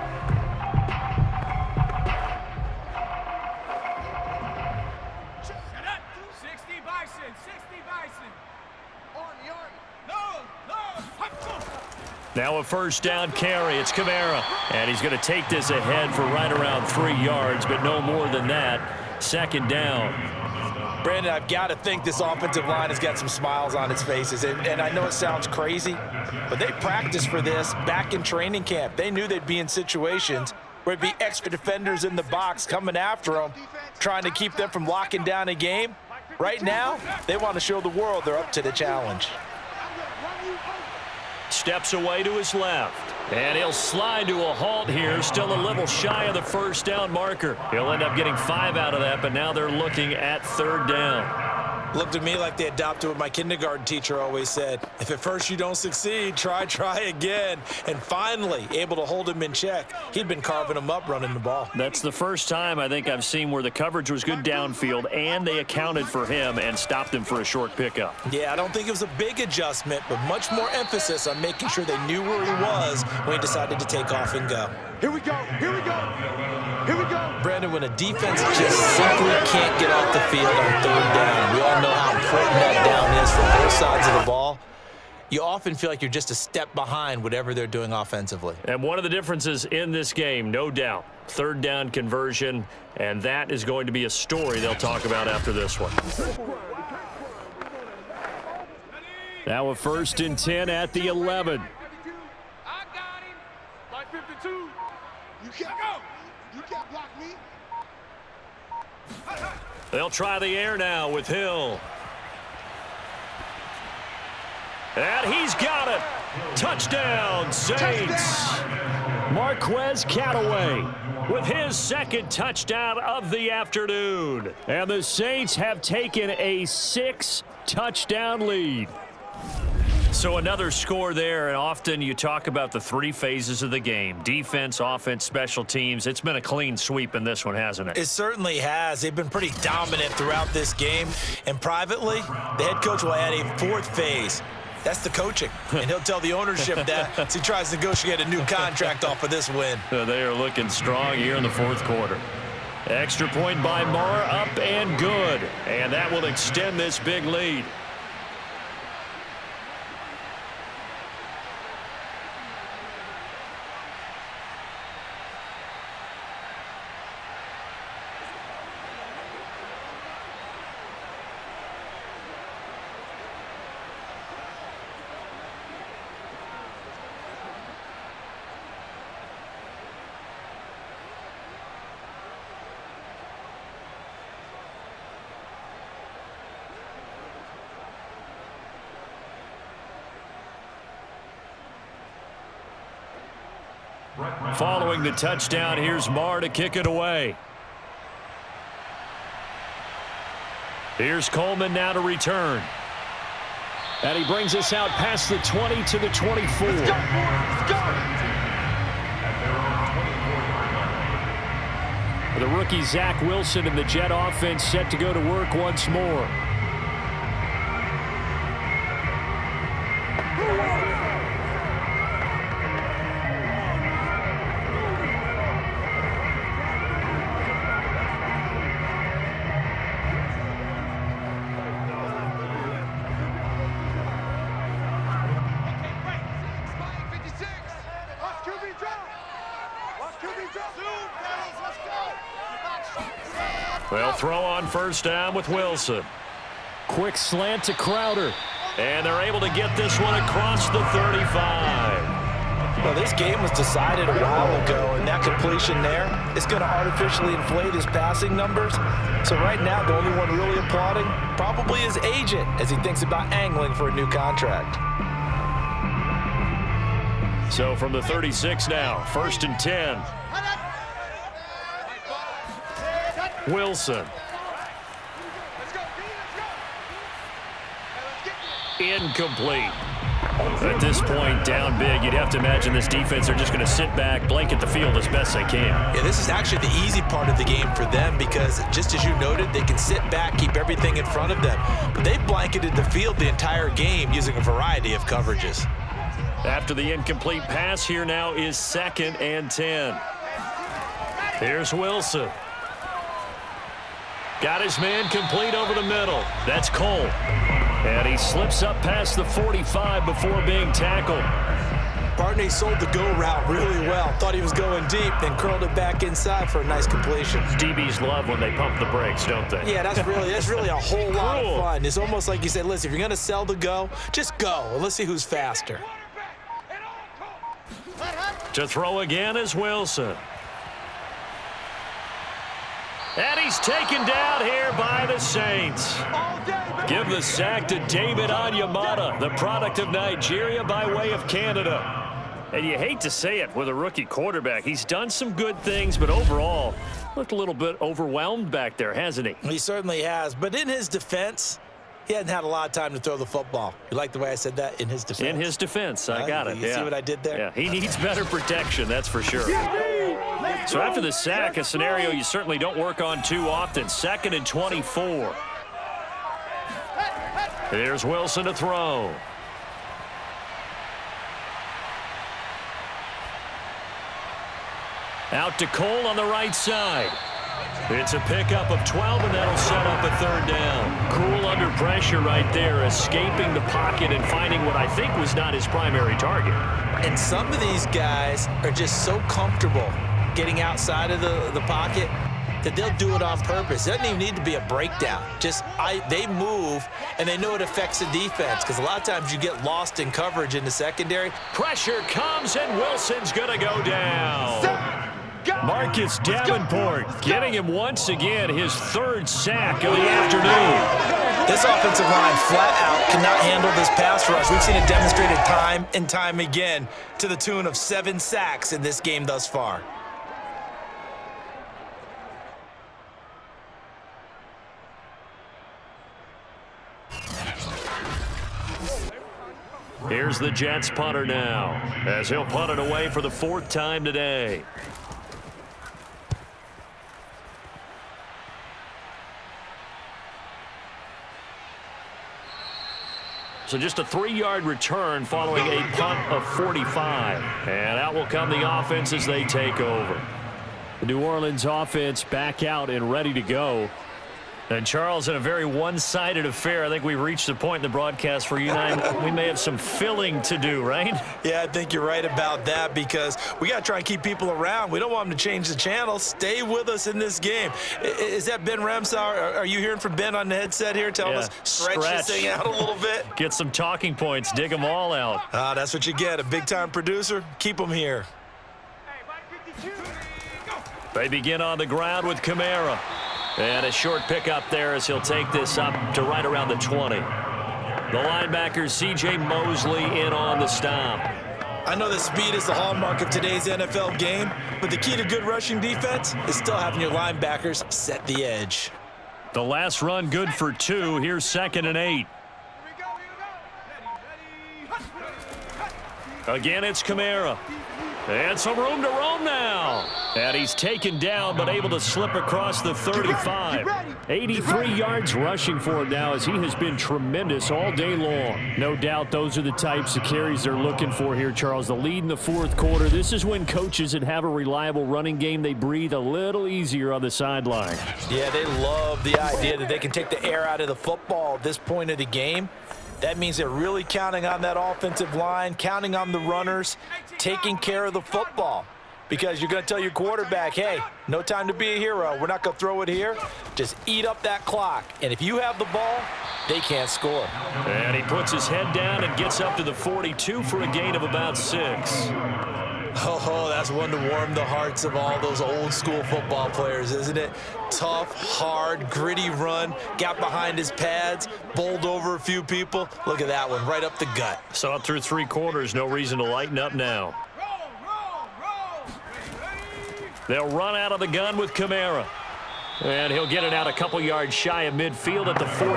Now a first down carry. It's Kamara. And he's going to take this ahead for right around 3 yards, but no more than that. 2nd down. Brandon, I've got to think this offensive line has got some smiles on its faces. And I know it sounds crazy, but they practiced for this back in training camp. They knew they'd be in situations where it'd be extra defenders in the box coming after them, trying to keep them from locking down a game. Right now, they want to show the world they're up to the challenge. Steps away to his left. And he'll slide to a halt here, still a little shy of the first down marker. He'll end up getting 5 out of that, but now they're looking at 3rd down. Looked to me like they adopted what my kindergarten teacher always said. If at first you don't succeed, try again. And finally, able to hold him in check. He'd been carving him up running the ball. That's the first time I think I've seen where the coverage was good downfield and they accounted for him and stopped him for a short pickup. Yeah, I don't think it was a big adjustment, but much more emphasis on making sure they knew where he was when he decided to take off and go. Here we go. Here we go. Here we go. Brandon, when a defense just simply can't get off the field on 3rd down, we all know how important that down is for both sides of the ball. You often feel like you're just a step behind whatever they're doing offensively. And one of the differences in this game, no doubt, 3rd down conversion, and that is going to be a story they'll talk about after this one. Now a 1st and 10 at the 11. I got him. Like 52. You can't go. You can't block me. They'll try the air now with Hill. And he's got it. Touchdown, Saints. Marquez Callaway with his 2nd touchdown of the afternoon. And the Saints have taken a 6-touchdown lead. So another score there, and often you talk about the 3 phases of the game. Defense, offense, special teams. It's been a clean sweep in this one, hasn't it? It certainly has. They've been pretty dominant throughout this game. And privately, the head coach will add a 4th phase. That's the coaching. And he'll tell the ownership that as he tries to negotiate a new contract off of this win. They are looking strong here in the 4th quarter. Extra point by Marr, up and good. And that will extend this big lead. Following the touchdown, here's Marr to kick it away. Here's Coleman now to return. And he brings us out past the 20 to the 24. Let's go. The rookie Zach Wilson and the Jet offense set to go to work once more. They'll throw on first down with Wilson. Quick slant to Crowder. And they're able to get this one across the 35. Well, this game was decided a while ago, and that completion there is going to artificially inflate his passing numbers. So right now, the only one really applauding probably his agent as he thinks about angling for a new contract. So from the 36 now, 1st and 10. Wilson. Incomplete. At this point, down big, you'd have to imagine this defense are just going to sit back, blanket the field as best they can. Yeah, this is actually the easy part of the game for them because, just as you noted, they can sit back, keep everything in front of them. But they've blanketed the field the entire game using a variety of coverages. After the incomplete pass, here now is 2nd and 10. Here's Wilson. Got his man complete over the middle. That's Cole. And he slips up past the 45 before being tackled. Barney sold the go route really well. Thought he was going deep, then curled it back inside for a nice completion. DBs love when they pump the brakes, don't they? Yeah, that's really a whole lot of fun. It's almost like you said, listen, if you're going to sell the go, just go. And let's see who's faster. To throw again is Wilson. And he's taken down here by the Saints. Give the sack to David Onyemata, the product of Nigeria by way of Canada. And you hate to say it with a rookie quarterback. He's done some good things, but overall, looked a little bit overwhelmed back there, hasn't he? He certainly has. But in his defense, he hadn't had a lot of time to throw the football. You like the way I said that? In his defense? In his defense. I got it. You see what I did there? Yeah, he needs better protection, that's for sure. So after the sack, a scenario you certainly don't work on too often. 2nd and 24. Here's Wilson to throw. Out to Cole on the right side. It's a pickup of 12, and that'll set up a 3rd down. Cool under pressure right there, escaping the pocket and finding what I think was not his primary target. And some of these guys are just so comfortable getting outside of the pocket that they'll do it on purpose. It doesn't even need to be a breakdown. They move, and they know it affects the defense because a lot of times you get lost in coverage in the secondary. Pressure comes, and Wilson's going to go down. Marcus Davenport getting him once again his 3rd sack of the afternoon. This offensive line flat out cannot handle this pass rush. We've seen it demonstrated time and time again to the tune of 7 sacks in this game thus far. Here's the Jets punter now, as he'll punt it away for the 4th time today. So just a 3-yard return following a punt of 45. And out will come the offense as they take over. The New Orleans offense back out and ready to go. And Charles, in a very one-sided affair, I think we've reached the point in the broadcast where you and I, we may have some filling to do, right? Yeah, I think you're right about that because we got to try and keep people around. We don't want them to change the channel. Stay with us in this game. Is that Ben Ramsauer? Are you hearing from Ben on the headset here telling us stretch this thing out a little bit? Get some talking points. Dig them all out. That's what you get. A big-time producer. Keep them here. They begin on the ground with Kamara. And a short pickup there as he'll take this up to right around the 20. The linebacker, C.J. Mosley, in on the stop. I know that speed is the hallmark of today's NFL game, but the key to good rushing defense is still having your linebackers set the edge. The last run good for 2. Here's 2nd and 8. Again, it's Kamara. And some room to roam now. And he's taken down, but able to slip across the 35. 83 yards rushing for him now, as he has been tremendous all day long. No doubt those are the types of carries they're looking for here, Charles. The lead in the 4th quarter. This is when coaches that have a reliable running game, they breathe a little easier on the sideline. Yeah, they love the idea that they can take the air out of the football at this point of the game. That means they're really counting on that offensive line, counting on the runners, taking care of the football. Because you're going to tell your quarterback, hey, no time to be a hero. We're not going to throw it here. Just eat up that clock. And if you have the ball, they can't score. And he puts his head down and gets up to the 42 for a gain of about 6. Oh, that's one to warm the hearts of all those old school football players, isn't it? Tough, hard, gritty run, got behind his pads, bowled over a few people. Look at that one, right up the gut. Saw it through 3 quarters, no reason to lighten up now. They'll run out of the gun with Kamara. And he'll get it out a couple yards shy of midfield at the 48.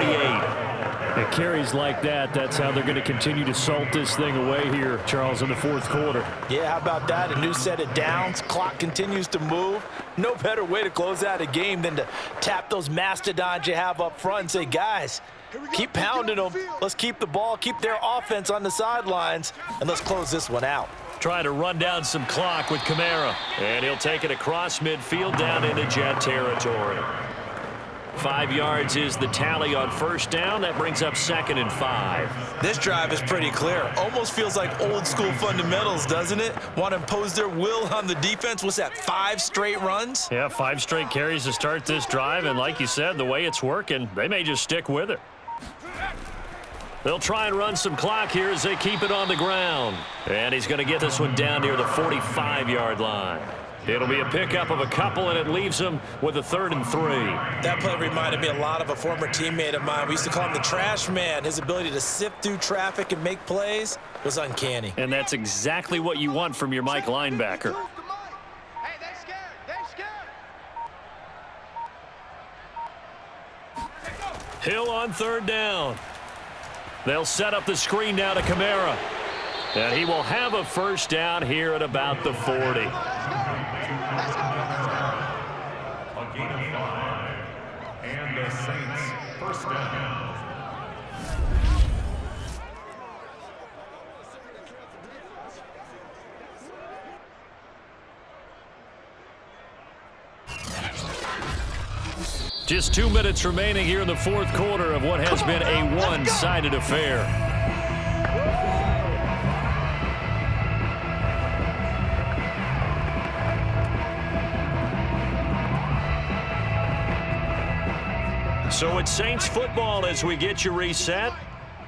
And carries like that, that's how they're going to continue to salt this thing away here, Charles, in the 4th quarter. Yeah, how about that? A new set of downs. Clock continues to move. No better way to close out a game than to tap those mastodons you have up front and say, guys, keep pounding them. Let's keep the ball, keep their offense on the sidelines, and let's close this one out. Trying to run down some clock with Kamara. And he'll take it across midfield down into Jet territory. 5 yards is the tally on 1st down. That brings up 2nd and 5. This drive is pretty clear. Almost feels like old school fundamentals, doesn't it? Want to impose their will on the defense. What's that, 5 straight runs? Yeah, 5 straight carries to start this drive. And like you said, the way it's working, they may just stick with it. They'll try and run some clock here as they keep it on the ground. And he's going to get this one down near the 45-yard line. It'll be a pickup of a couple, and it leaves him with a 3rd and 3. That play reminded me a lot of a former teammate of mine. We used to call him the trash man. His ability to sift through traffic and make plays was uncanny. And that's exactly what you want from your Mike linebacker. Hey, they scared. They scared. Hill on 3rd down. They'll set up the screen now to Kamara. And he will have a 1st down here at about the 40. A gain of 5. And the Saints 1st down. Just 2 minutes remaining here in the 4th quarter of what has been a one-sided affair. So it's Saints football as we get you reset.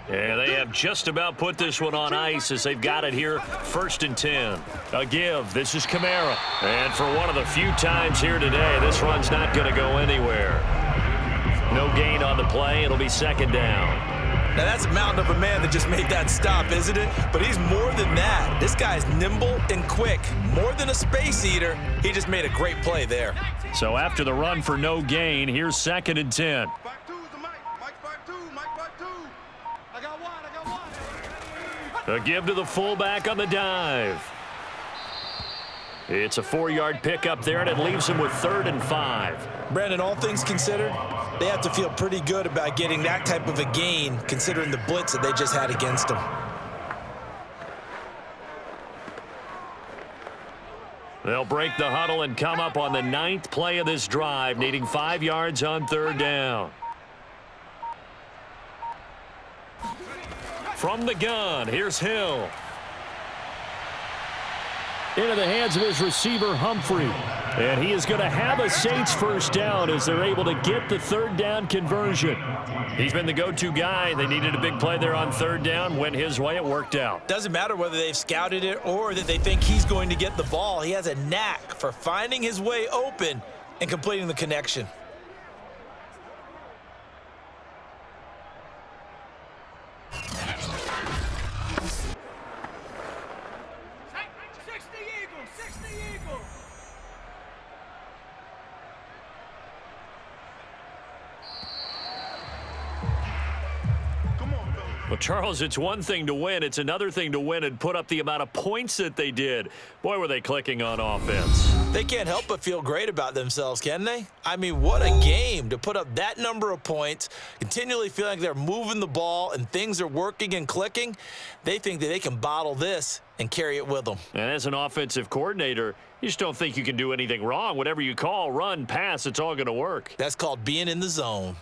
And they have just about put this one on ice as they've got it here, 1st and 10. A give. This is Kamara. And for one of the few times here today, this run's not going to go anywhere. No gain on the play. It'll be 2nd down. Now, that's a mountain of a man that just made that stop, isn't it? But he's more than that. This guy's nimble and quick. More than a space eater. He just made a great play there. So after the run for no gain, here's 2nd and 10. 5-2 is the Mike. Mike 5-2. Mike 5-2. I got one. A give to the fullback on the dive. It's a 4-yard pickup there, and it leaves him with 3rd and 5. Brandon, all things considered, they have to feel pretty good about getting that type of a gain, considering the blitz that they just had against them. They'll break the huddle and come up on the 9th play of this drive, needing 5 yards on 3rd down. From the gun, here's Hill. Into the hands of his receiver, Humphrey. And he is going to have a Saints 1st down as they're able to get the 3rd down conversion. He's been the go-to guy. They needed a big play there on 3rd down. Went his way. It worked out. Doesn't matter whether they've scouted it or that they think he's going to get the ball. He has a knack for finding his way open and completing the connection. Well, Charles, it's one thing to win. It's another thing to win and put up the amount of points that they did. Boy, were they clicking on offense. They can't help but feel great about themselves, can they? I mean, what a game to put up that number of points, continually feeling like they're moving the ball and things are working and clicking. They think that they can bottle this and carry it with them. And as an offensive coordinator, you just don't think you can do anything wrong. Whatever you call, run, pass, it's all going to work. That's called being in the zone.